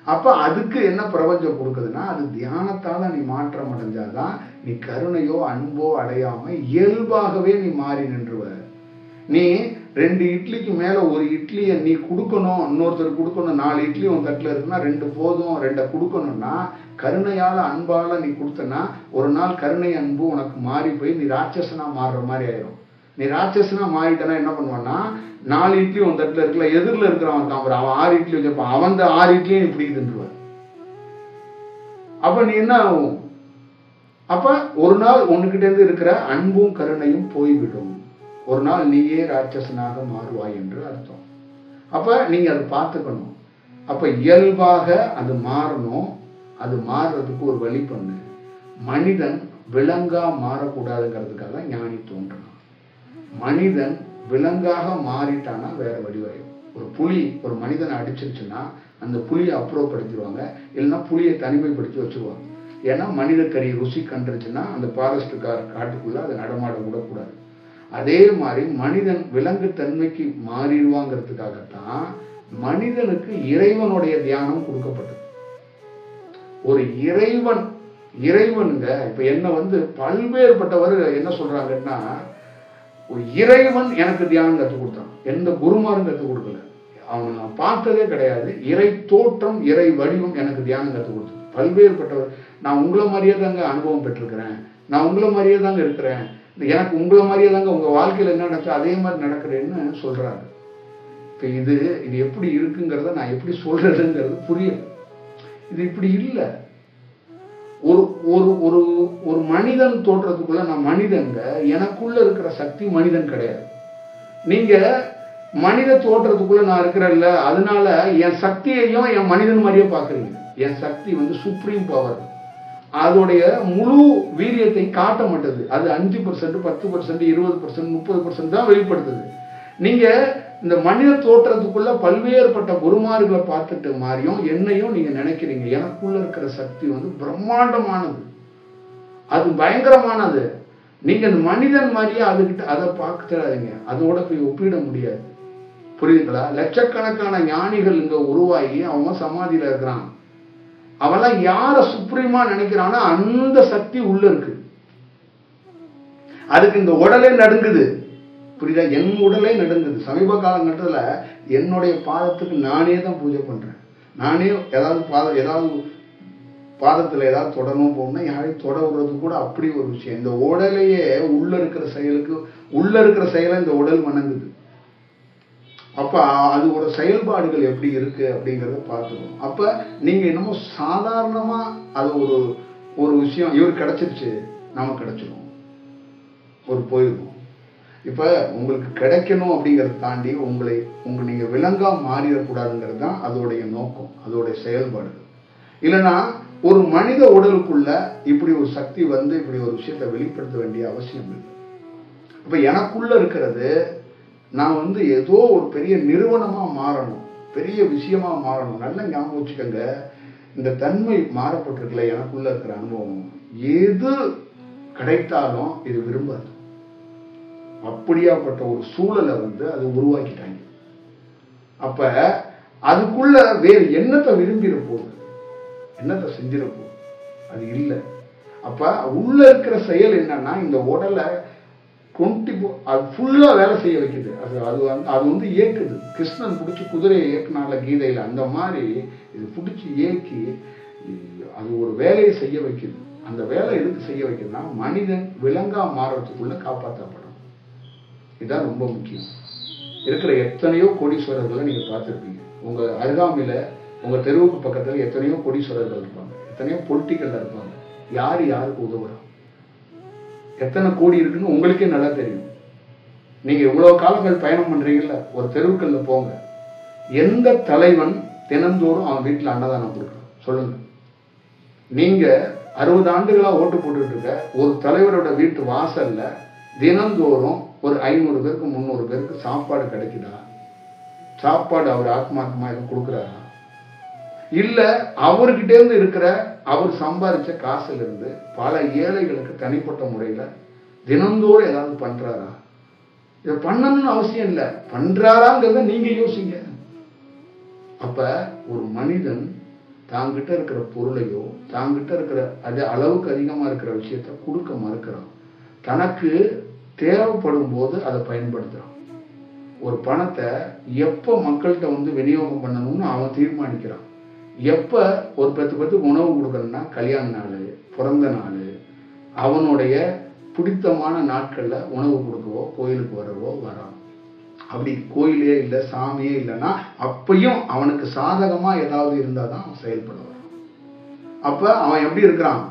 அப்ப அதுக்கு என்ன பிரபஞ்சம் கொடுக்குதுன்னா, அது தியானத்தால நீ மாற்றம் அடைஞ்சாதான் நீ கருணையோ அன்போ அடையாம இயல்பாகவே நீ மாறி நின்றுவ. நீ 2 இட்லிக்கு மேல 1 இட்லியை நீ கொடுக்கணும், இன்னொருத்தர் கொடுக்கணும். 4 இட்லி உன் தட்டுல இருக்குன்னா 2 போதும், 2 கொடுக்கணும்னா கருணையால அன்பால நீ கொடுத்தனா ஒரு நாள் கருணை அன்பு உனக்கு மாறி போய் நீ ராட்சசனா மாறுற மாதிரி ஆயிரும். நீ ராட்சசனா மாறிட்டனா என்ன பண்ணுவான்னா, 4 இட்லி உன் தட்டுல இருக்குல்ல, எதிரில் இருக்கிறவன் தான் அவன் 6 இட்லி வச்சிருப்பான், அவன் 6 இட்லியும் இப்படி தின்றுவான். அப்ப நீ என்ன ஆகும்? அப்ப ஒரு நாள் உன்கிட்ட இருந்து இருக்கிற அன்பும் கருணையும் போய்விடும். ஒரு நாள் நீயே ராட்சசனாக மாறுவாய் என்று அர்த்தம். அப்ப நீங்க அதை பார்த்துக்கணும். அப்ப இயல்பாக அது மாறணும். அது மாறுறதுக்கு ஒரு வழி பண்ணு. மனிதன் விலங்கா மாறக்கூடாதுங்கிறதுக்காக தான் ஞானி தோன்றான். மனிதன் விலங்காக மாறிட்டானா வேற வடிவாயும். ஒரு புலி ஒரு மனிதனை அடிச்சிருச்சுன்னா அந்த புலியை அப்புறப்படுத்திடுவாங்க, இல்லைன்னா புலியை தனிமைப்படுத்தி வச்சுருவாங்க. ஏன்னா மனித கறி ருசி கண்டுருச்சுன்னா அந்த ஃபாரஸ்ட் காட்டுக்குள்ள அதை நடமாட விடக்கூடாது. அதே மாதிரி மனிதன் விலங்கு தன்மைக்கு மாறிடுவாங்கிறதுக்காகத்தான் மனிதனுக்கு இறைவனுடைய தியானம் கொடுக்கப்பட்டது. ஒரு இறைவனுங்க இப்ப என்ன பல்வேறுபட்டவர் என்ன சொல்றாங்கன்னா, ஒரு இறைவன் எனக்கு தியானம் கற்றுக் கொடுத்தான், எந்த குருமாரும் கற்றுக் கொடுக்கல, அவனை நான் பார்த்ததே கிடையாது. இறை தோற்றம் இறை வடிவம் எனக்கு தியானம் கற்றுக் கொடுத்தது. பல்வேறுபட்டவர், நான் உங்களை மாதிரியே தாங்க அனுபவம் பெற்றிருக்கிறேன், நான் உங்களை மாதிரியே தாங்க இருக்கிறேன், எனக்கு உங்களை மாதிரியே தாங்க உங்க வாழ்க்கையில என்ன நடந்துச்சு அதே மாதிரி நடக்கிறேன்னு சொல்றாரு. இப்ப இது எப்படி இருக்குங்கிறத நான் எப்படி சொல்றதுங்கிறது புரியல. இது இப்படி இல்லை. ஒரு ஒரு ஒரு ஒரு மனிதன் தோற்றத்துக்குள்ள நான் மனிதங்க, எனக்குள்ள இருக்கிற சக்தி மனிதன் கிடையாது. நீங்க மனித தோற்றத்துக்குள்ள நான் இருக்கிறல்ல, அதனால என் சக்தியையும் என் மனிதன் மாதிரியே பாக்குறீங்க. என் சக்தி சுப்ரீம் பவர், அதோடைய முழு வீரியத்தை காட்ட மாட்டது. அது 5%, 10%, 20%, 30% தான் வெளிப்படுத்துது. நீங்க இந்த மனித தோற்றத்துக்குள்ள பல்வேறுபட்ட குருமார்களை பார்த்துட்டு மாறியும் என்னையும் நீங்க நினைக்கிறீங்க. எனக்குள்ள இருக்கிற சக்தி பிரம்மாண்டமானது, அது பயங்கரமானது. நீங்க இந்த மனிதன் மாதிரியே அதுகிட்ட அதை பார்த்துறாதீங்க, அதோட போய் ஒப்பிட முடியாது. புரியுதுங்களா? லட்சக்கணக்கான ஞானிகள் இங்க உருவாகி அவன் சமாதியில இருக்கிறான். அவெல்லாம் யார சுப்ரீமா நினைக்கிறான்னா அந்த சக்தி உள்ள இருக்கு. அதுக்கு இந்த உடலே நடுங்குது. புரியுதா? என் உடலே நடுங்குது. சமீப காலங்கட்டத்துல என்னுடைய பாதத்துக்கு நானே தான் பூஜை பண்றேன். நானே ஏதாவது பாதத்துல ஏதாவது தொடரணும் போகணும்னா யாரையும் தொட விடுறது கூட அப்படி ஒரு விஷயம். இந்த உடலையே உள்ள இருக்கிற செயலை இந்த உடல் வணங்குது. அப்ப அது ஒரு செயல்பாடுகள் எப்படி இருக்கு அப்படிங்கறத பார்த்துக்கணும். அப்ப நீங்க என்னமோ சாதாரணமா அது ஒரு விஷயம் இவர் கிடைச்சிருச்சு, நாம கிடைச்சிடும், ஒரு போயிருக்கும். இப்ப உங்களுக்கு கிடைக்கணும் அப்படிங்கறத தாண்டி நீங்க விலங்கா மாறிடக்கூடாதுங்கிறது தான் அதோடைய நோக்கம், அதோடைய செயல்பாடுகள். இல்லைன்னா ஒரு மனித உடலுக்குள்ள இப்படி ஒரு சக்தி இப்படி ஒரு விஷயத்தை வெளிப்படுத்த வேண்டிய அவசியம் இல்லை. அப்ப எனக்குள்ள இருக்கிறது நான் ஏதோ ஒரு பெரிய நிறுவனமா மாறணும், பெரிய விஷயமா மாறணும். நல்ல ஞாபகம் வச்சுக்கோங்க, இந்த தன்மை மாறப்பட்டிருக்கல. எனக்குள்ள இருக்கிற அனுபவம் எது கிடைத்தாலும் இது விரும்பாது. அப்படியாப்பட்ட ஒரு சூழலை அது உருவாக்கிட்டாங்க. அப்ப அதுக்குள்ள வேறு என்னத்தை விரும்பிட போகுது, என்னத்தை செஞ்சிட போகுது, அது இல்லை. அப்ப உள்ள இருக்கிற செயல் என்னன்னா இந்த உடலை அது ஃபுல்லா வேலை செய்ய வைக்குது. அது இயக்குது. கிருஷ்ணன் பிடிச்சி குதிரையை இயக்குனால கீதையில, அந்த மாதிரி இது பிடிச்சி இயக்கி அது ஒரு வேலையை செய்ய வைக்குது. அந்த வேலை எதுக்கு செய்ய வைக்குதுன்னா மனிதன் விலங்கா மாறுறதுக்குள்ள காப்பாற்றப்படும். இதுதான் ரொம்ப முக்கியம். இருக்கிற எத்தனையோ கோடீஸ்வரர்களை நீங்க பார்த்துருப்பீங்க. உங்க அருகாமையில உங்க தெருவுக்கு பக்கத்துல எத்தனையோ கோடீஸ்வரர்கள் இருப்பாங்க, எத்தனையோ பொலிட்டிக்கல்ல இருப்பாங்க. யாருக்கு உதவுறா, எத்தனை கோடி இருக்குன்னு உங்களுக்கே நல்லா தெரியும். நீங்க இவ்வளவு காலங்கள் பயணம் பண்றீங்கல்ல, ஒரு தெருவுக்கல்ல போங்க, எந்த தலைவன் தினந்தோறும் அவன் வீட்டுல அன்னதானம் கொடுக்குறான் சொல்லுங்க. நீங்க 60 ஆண்டுகளா ஓட்டு போட்டுட்டு இருக்க ஒரு தலைவரோட வீட்டு வாசல்ல தினந்தோறும் ஒரு 500 பேருக்கு 300 பேருக்கு சாப்பாடு கிடைக்குதா? சாப்பாடு அவர் ஆத்மாத்மா எதுவும் கொடுக்குறாரா? இல்ல அவர்கிட்ட இருந்து இருக்கிற அவர் சம்பாதிச்ச காசுல இருந்து பல ஏழைகளுக்கு தனிப்பட்ட முறையில தினந்தோறும் ஏதாவது பண்றாரா? இதை பண்ணணும்னு அவசியம் இல்லை, பண்றாராங்கிறத நீங்க யோசிங்க. அப்ப ஒரு மனிதன் தாங்கிட்ட இருக்கிற பொருளையோ தாங்கிட்ட இருக்கிற அது அளவுக்கு அதிகமா இருக்கிற விஷயத்த கொடுக்க மறுக்கிறான். தனக்கு தேவைப்படும் போது அதை பயன்படுத்துறான். ஒரு பணத்தை எப்ப மக்கள்கிட்ட விநியோகம் பண்ணணும்னு அவன் தீர்மானிக்கிறான். எப்ப ஒரு 10 பேருக்கு உணவு கொடுக்கணும்னா கல்யாண நாள், பிறந்த நாள், அவனுடைய பிடித்தமான நாட்கள்ல உணவு கொடுக்கவோ கோயிலுக்கு வரவோ வரான். அப்படி கோயிலே இல்லை சாமியே இல்லைன்னா அப்பையும் அவனுக்கு சாதகமா ஏதாவது இருந்தாதான் அவன் செயல்பட வரான். அப்ப அவன் எப்படி இருக்கிறான்?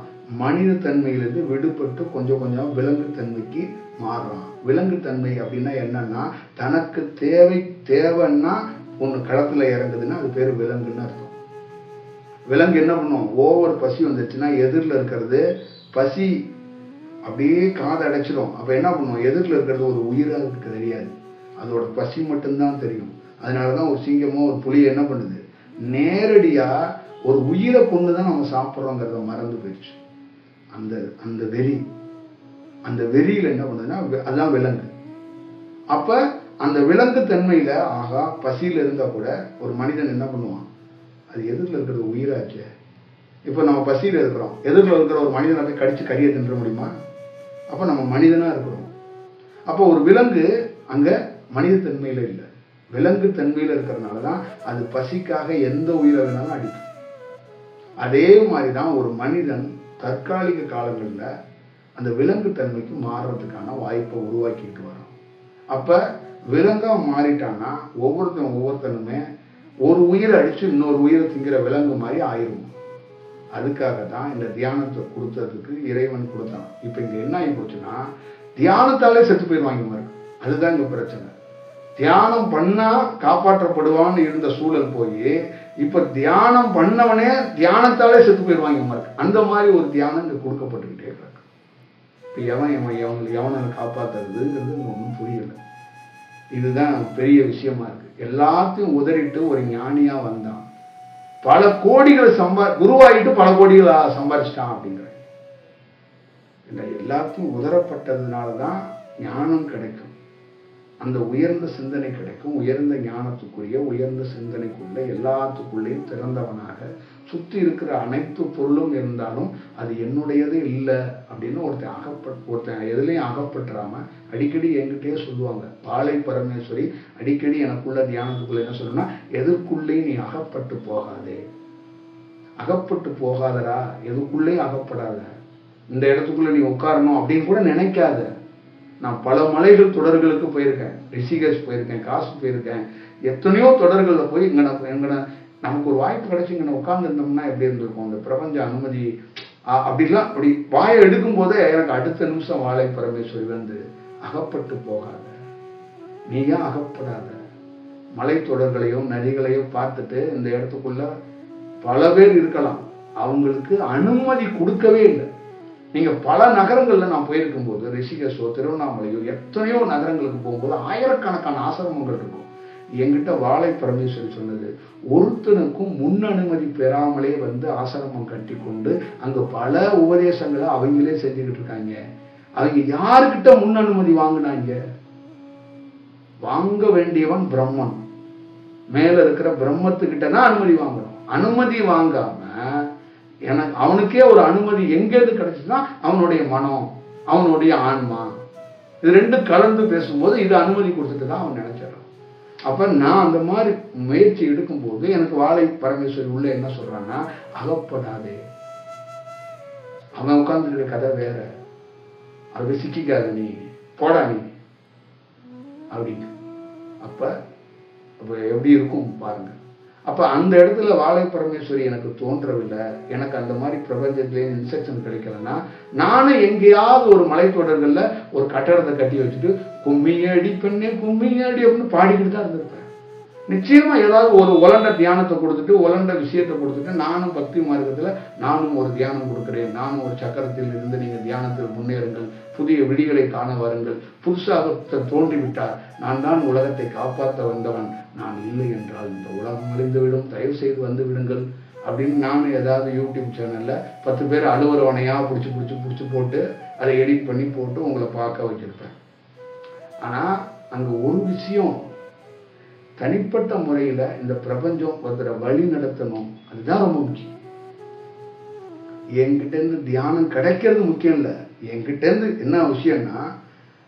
மனித தன்மையிலிருந்து விடுபட்டு கொஞ்சம் கொஞ்சம் விலங்கு தன்மைக்கு மாறுறான். விலங்கு தன்மை அப்படின்னா என்னன்னா, தனக்கு தேவைன்னா ஒண்ணு களத்துல இறங்குதுன்னா அது பேரு விலங்குன்னு அர்த்தம். விலங்கு என்ன பண்ணும்? ஓவர் பசி வந்துச்சுன்னா எதிரில் இருக்கிறது பசி அப்படியே காதை அடைச்சிடும். அப்ப என்ன பண்ணும்? எதிரில் இருக்கிறது ஒரு உயிராக இருக்கு தெரியாது, அதோட பசி மட்டும்தான் தெரியும். அதனாலதான் ஒரு சிங்கமோ ஒரு புலி என்ன பண்ணுது? நேரடியா ஒரு உயிரை கொண்டுதான் நம்ம சாப்பிட்றோங்கிறத மறந்து போயிடுச்சு. அந்த வெறியில என்ன பண்ணுதுன்னா அதான் விலங்கு. அப்ப அந்த விலங்கு தன்மையில ஆகா பசியில இருந்தா கூட ஒரு மனிதன் என்ன பண்ணுவான்? அது எதிரில் இருக்கிறது உயிராச்சு. இப்ப நம்ம பசியில இருக்கிறோம், எதிரில் இருக்கிற ஒரு மனிதனை போய் கடிச்சு கறியை தின்ற முடியுமா? அப்ப நம்ம மனிதனா இருக்கிறோம். அப்போ ஒரு விலங்கு அங்க மனித தன்மையில இல்லை, விலங்கு தன்மையில இருக்கிறதுனாலதான் அது பசிக்காக எந்த உயிரை வேணாலும் அடிக்கும். அதே மாதிரிதான் ஒரு மனிதன் தற்காலிக காலங்கள்ல அந்த விலங்கு தன்மைக்கு மாறுறதுக்கான வாய்ப்பை உருவாக்கிட்டு வரோம். அப்போ விலங்கா மாறிட்டான்னா ஒவ்வொருத்தனுமே ஒரு உயிரை அடித்து இன்னொரு உயிரை திங்கிற விலங்கு மாதிரி ஆயிரும். அதுக்காக தான் இந்த தியானத்தை கொடுத்ததுக்கு இறைவன் கொடுத்தான். இப்போ இங்கே என்ன ஆகி போச்சுன்னா தியானத்தாலே செத்து போயிடுவாங்க மாதிரி. அதுதான் இங்கே பிரச்சனை. தியானம் பண்ணா காப்பாற்றப்படுவான்னு இருந்த சூழல் போய் இப்ப தியானம் பண்ணவனே தியானத்தாலே செத்து போயிடுவாங்க மாதிரி. அந்த மாதிரி ஒரு தியானம் இங்க கொடுக்கப்பட்டுக்கிட்டே இருக்கு. இப்ப எவனை காப்பாத்துறதுங்கிறது ஒன்றும் புரியல. இதுதான் பெரிய விஷயமா இருக்கு. எல்லாத்தையும் உதறிட்டு ஒரு ஞானியா வந்தான், பல கோடிகளை குருவாயிட்டு பல கோடிகளை சம்பாதிச்சிட்டான் அப்படிங்கிற. இந்த எல்லாத்தையும் உதறப்பட்டதுனாலதான் ஞானம் கிடைக்கும், அந்த உயர்ந்த சிந்தனை கிடைக்கும். உயர்ந்த ஞானத்துக்குரிய உயர்ந்த சிந்தனைக்குள்ள எல்லாத்துக்குள்ளேயும் திறந்தவனாக சுற்றி இருக்கிற அனைத்து பொருளும் இருந்தாலும் அது என்னுடையதே இல்லை அப்படின்னு ஒருத்தன் எதுலையும் அகப்பட்டுறாம அடிக்கடி என்கிட்டயே சொல்லுவாங்க. பாலை பரமேஸ்வரி அடிக்கடி எனக்குள்ள தியானத்துக்குள்ள என்ன சொல்லணும்னா, எதற்குள்ளேயும் நீ அகப்பட்டு போகாதே, அகப்பட்டு போகாதரா, எதுக்குள்ளேயும் அகப்படாத, இந்த இடத்துக்குள்ள நீ உட்காரணும் அப்படின்னு கூட நினைக்காத. நான் பல மலைகள் தொடர்களுக்கு போயிருக்கேன், ரிஷிகேஷ் போயிருக்கேன், காசு போயிருக்கேன், எத்தனையோ தொடர்களில் போய் இங்கே நமக்கு ஒரு வாய்ப்பு கிடைச்சி இங்கே உட்கார்ந்து இருந்தோம்னா எப்படி இருந்திருக்கும், அந்த பிரபஞ்ச அனுமதி அப்படிலாம். அப்படி வாயை எடுக்கும் போதே எனக்கு அடுத்த நிமிஷம் வாழை பரமேஸ்வரி வந்து அகப்பட்டு போகாத, நீ ஏன் அகப்படாத. மலை தொடர்களையும் நதிகளையும் பார்த்துட்டு இந்த இடத்துக்குள்ள பல பேர் இருக்கலாம், அவங்களுக்கு அனுமதி கொடுக்கவே இல்லை. நீங்க பல நகரங்கள்ல நான் போயிருக்கும் போது, ரிஷிகேஷோ திருவண்ணாமலையோ எத்தனையோ நகரங்களுக்கு போகும்போது ஆயிரக்கணக்கான ஆசிரமங்கள் இருக்கும். என்கிட்ட வாழை பரமேஸ்வரி சொன்னது, ஒருத்தனுக்கும் முன் அனுமதி பெறாமலே வந்து ஆசிரமம் கட்டி கொண்டு அங்க பல உபதேசங்களை அவங்களே செஞ்சுக்கிட்டு இருக்காங்க. அவங்க யாருக்கிட்ட முன் அனுமதி வாங்கினாங்க? வாங்க வேண்டியவன் பிரம்மன், மேல இருக்கிற பிரம்மத்துக்கிட்டனா அனுமதி வாங்கணும். அனுமதி வாங்காம எனக்கு அவனுக்கே ஒரு அனுமதி எங்கேருந்து கிடைச்சுன்னா அவனுடைய மனம், அவனுடைய ஆன்மா, இது ரெண்டும் கலந்து பேசும்போது இது அனுமதி கொடுத்துட்டு தான் அவன் நினைச்சிடறான். அப்ப நான் அந்த மாதிரி முயற்சி எடுக்கும்போது எனக்கு வாழை பரமேஸ்வரி உள்ள என்ன சொல்றான்னா, அகப்படாதே, அவன் உட்கார்ந்துருக்கிற கதை வேற, அது சிக்கிக்காத, நீ போடா நீ அப்படிங்க. அப்ப எப்படி இருக்கும் பாருங்க. அப்ப அந்த இடத்துல வாழை பரமேஸ்வரி எனக்கு தோன்றவில்லை, எனக்கு அந்த மாதிரி பிரபஞ்சத்திலே இன்ஸ்ட்ரக்ஷன் கிடைக்கலன்னா நானும் எங்கேயாவது ஒரு மலைத்தொடர்கள்ல ஒரு கட்டடத்தை கட்டி வச்சுட்டு கும்மியடி பெண்ணே கும்மியடி அப்படின்னு பாடிக்கிட்டு தான் இருந்திருப்பேன். நிச்சயமா ஏதாவது ஒரு உலண்ட தியானத்தை கொடுத்துட்டு உலண்ட விஷயத்தை கொடுத்துட்டு நானும் பக்தி மார்க்கத்துல நானும் ஒரு தியானம் கொடுக்கிறேன், நானும் ஒரு சக்கரத்தில் இருந்து நீங்க தியானத்தில் முன்னேறுங்கள், புதிய விடிகளை காண வாருங்கள், புதுசாக தோன்றிவிட்டார், நான் தான் உலகத்தை காப்பாற்ற வந்தவன், நான் இல்லை என்றால் இந்த உலகம் அழிந்துவிடும், தயவு செய்து வந்து விடுங்கள் அப்படின்னு நானும் ஏதாவது யூடியூப் சேனல்ல 10 பேர் அலுவலவனையா பிடிச்சி போட்டு அதை எடிட் பண்ணி போட்டு உங்களை பார்க்க வச்சிருப்பேன். ஆனா அங்க ஒரு விஷயம், தனிப்பட்ட முறையில இந்த பிரபஞ்சம் ஒருத்தர வழி நடத்தணும், அதுதான் ரொம்ப முக்கியம். என்கிட்ட இருந்து தியானம் கிடைக்கிறது முக்கியம் இல்லை. என்கிட்ட இருந்து என்ன விஷயம்னா,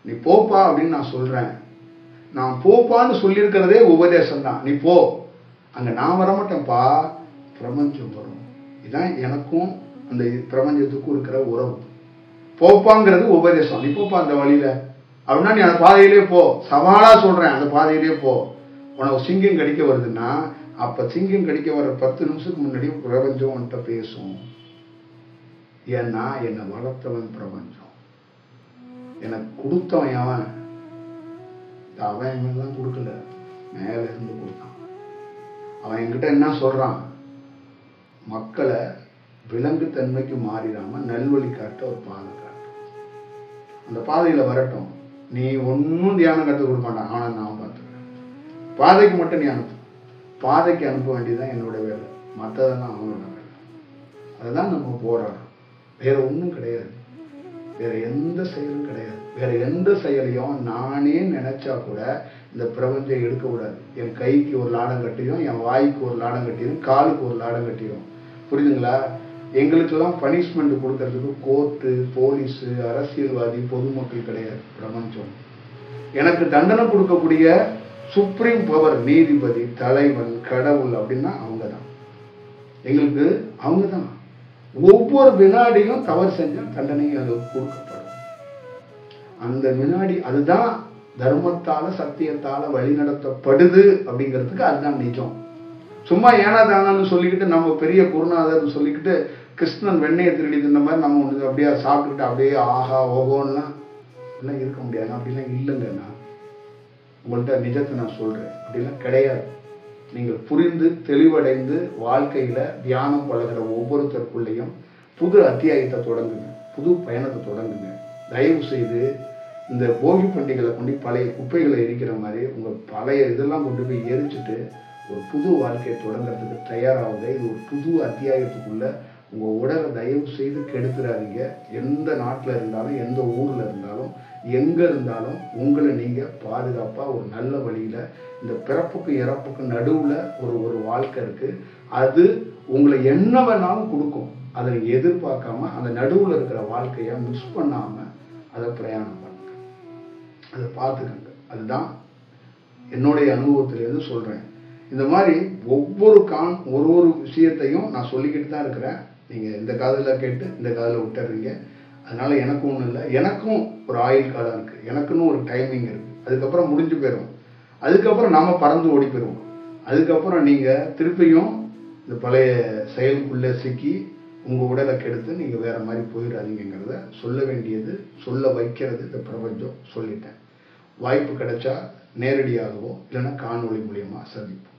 நீ போப்பா அப்படின்னு நான் சொல்றேன், நான் போப்பான்னு சொல்லியிருக்கிறதே உபதேசம் தான். நீ போ, அங்க நான் வரமாட்டேன்ப்பா, பிரபஞ்சம் வரும். இதுதான் எனக்கும் அந்த பிரபஞ்சத்துக்கும் இருக்கிற உறவு. போப்பாங்கிறது உபதேசம், நீ போப்பா அந்த வழியில அப்படின்னா நீ அந்த பாதையிலே போ, சவாலா சொல்றேன், அந்த பாதையிலே போ. உனக்கு சிங்கம் கடிக்க வருதுன்னா அப்ப சிங்கம் கடிக்க வர 10 நிமிஷத்துக்கு முன்னாடி பிரபஞ்சம் உன்கிட்ட பேசும். ஏன்னா என்னை வளர்த்தவன் பிரபஞ்சம், எனக்கு கொடுத்தவன் அவன், அவன் எல்லாம் கொடுக்கல, மேல இருந்து கொடுத்தான். அவன் என்கிட்ட என்ன சொல்றான், மக்களை விலங்கு தன்மைக்கு மாறிடாம நல்வழி காட்ட ஒரு பாதை காட்டு, அந்த பாதையில வரட்டும். நீ ஒன்னும் தியானம் கற்றுக் கொடுக்க மாட்டான், ஆனா நான் பார்த்துக்கிறேன். பாதைக்கு மட்டும் நீ அனுப்பு, பாதைக்கு அனுப்ப வேண்டியதுதான் என்னோட வேலை, மற்றதெல்லாம் அவனோட வேலை. அதுதான் நம்ம போராடுறோம், வேற ஒன்றும் கிடையாது, வேற எந்த செயலும் கிடையாது. வேற எந்த செயலையும் நானே நினைச்சா கூட இந்த பிரபஞ்சம் எடுக்க கூடாது. என் கைக்கு ஒரு லாடம் கட்டியும், என் வாய்க்கு ஒரு லாடம் கட்டியும், காலுக்கு ஒரு லாடம் கட்டியும். புரியுதுங்களா? எங்களுக்கெல்லாம் பனிஷ்மெண்ட் கொடுக்கறதுக்கு கோர்ட்டு, போலீஸு, அரசியல்வாதி, பொதுமக்கள் கிடையாது. பிரபஞ்சம் எனக்கு தண்டனை கொடுக்கக்கூடிய சுப்ரீம் பவர், நீதிபதி, தலைவன், கடவுள் அப்படின்னா அவங்க தான். எங்களுக்கு அவங்க தான். ஒவ்வொரு வினாடியும் தவறு செஞ்ச தண்டனையும் அது கொடுக்கப்படும். அந்த வினாடி அதுதான் தர்மத்தால சத்தியத்தால வழி நடத்தப்படுது அப்படிங்கிறதுக்கு அதுதான் நிஜம். சும்மா ஏனா தானான்னு சொல்லிக்கிட்டு நம்ம பெரிய குருநாதர்னு சொல்லிக்கிட்டு கிருஷ்ணன் வெண்ணெயை திருடி தின்ன மாதிரி நம்ம ஒன்று அப்படியே சாப்பிட்டுக்கிட்டு அப்படியே ஆஹா ஓகோன்னா எல்லாம் இருக்க முடியாது. அப்படிலாம் இல்லைங்கண்ணா, உங்கள்கிட்ட நிஜத்தை நான் சொல்றேன், அப்படிலாம் கிடையாது. நீங்கள் புரிந்து தெளிவடைந்து வாழ்க்கையில தியானம் பழகிற ஒவ்வொருத்தருக்குள்ளேயும் புது அத்தியாயத்தை தொடங்குங்க, புது பயணத்தை தொடங்குங்க. தயவு செய்து இந்த போகி பண்டிகைகளை கொண்டு பழைய குப்பைகளை எரிக்கிற மாதிரி உங்க பழைய இதெல்லாம் கொண்டு போய் எரிச்சுட்டு ஒரு புது வாழ்க்கையை தொடங்குறதுக்கு தயாராகுங்க. இது ஒரு புது அத்தியாயத்துக்குள்ள உங்க உடலை தயவு செய்து கெடுத்துறாதீங்க. எந்த நாட்டில் இருந்தாலும் எந்த ஊர்ல இருந்தாலும் எங்க இருந்தாலும் உங்களை நீங்க பாதுகாப்பா ஒரு நல்ல வழியில, இந்த பிறப்புக்கு இறப்புக்கு நடுவுல ஒரு வாழ்க்கை இருக்கு. அது உங்களை என்ன வேணாலும் கொடுக்கும். அதை எதிர்பார்க்காம அந்த நடுவுல இருக்கிற வாழ்க்கைய மிஸ் பண்ணாம அதை பிரயாணம் பண்ணுங்க, அதை பார்த்துக்கங்க. அதுதான் என்னுடைய அனுபவத்திலேருந்து சொல்றேன். இந்த மாதிரி ஒரு விஷயத்தையும் நான் சொல்லிக்கிட்டு தான் இருக்கிறேன். நீங்க இந்த காதுல கேட்டு இந்த காதுல விட்டுறீங்க. அதனால எனக்கும் ஒன்றும் இல்லை, எனக்கும் ஒரு ஆயுள் காலம் இருக்கு, எனக்குன்னு ஒரு டைமிங் இருக்கு. அதுக்கப்புறம் முடிஞ்சு போயிடும். அதுக்கப்புறம் நாம பறந்து ஓடி போயிடுவோம். அதுக்கப்புறம் நீங்க திருப்பியும் இந்த பழைய செயலுக்குள்ள சிக்கி உங்க உடலை கெடுத்து நீங்க வேற மாதிரி போயிடாதீங்கிறத சொல்ல வேண்டியது, சொல்ல வைக்கிறது இந்த பிரபஞ்சம். சொல்லிட்டேன். வாய்ப்பு கிடைச்சா நேரடியாகவோ இல்லைன்னா காணொளி மூலியமா சந்திப்போம்.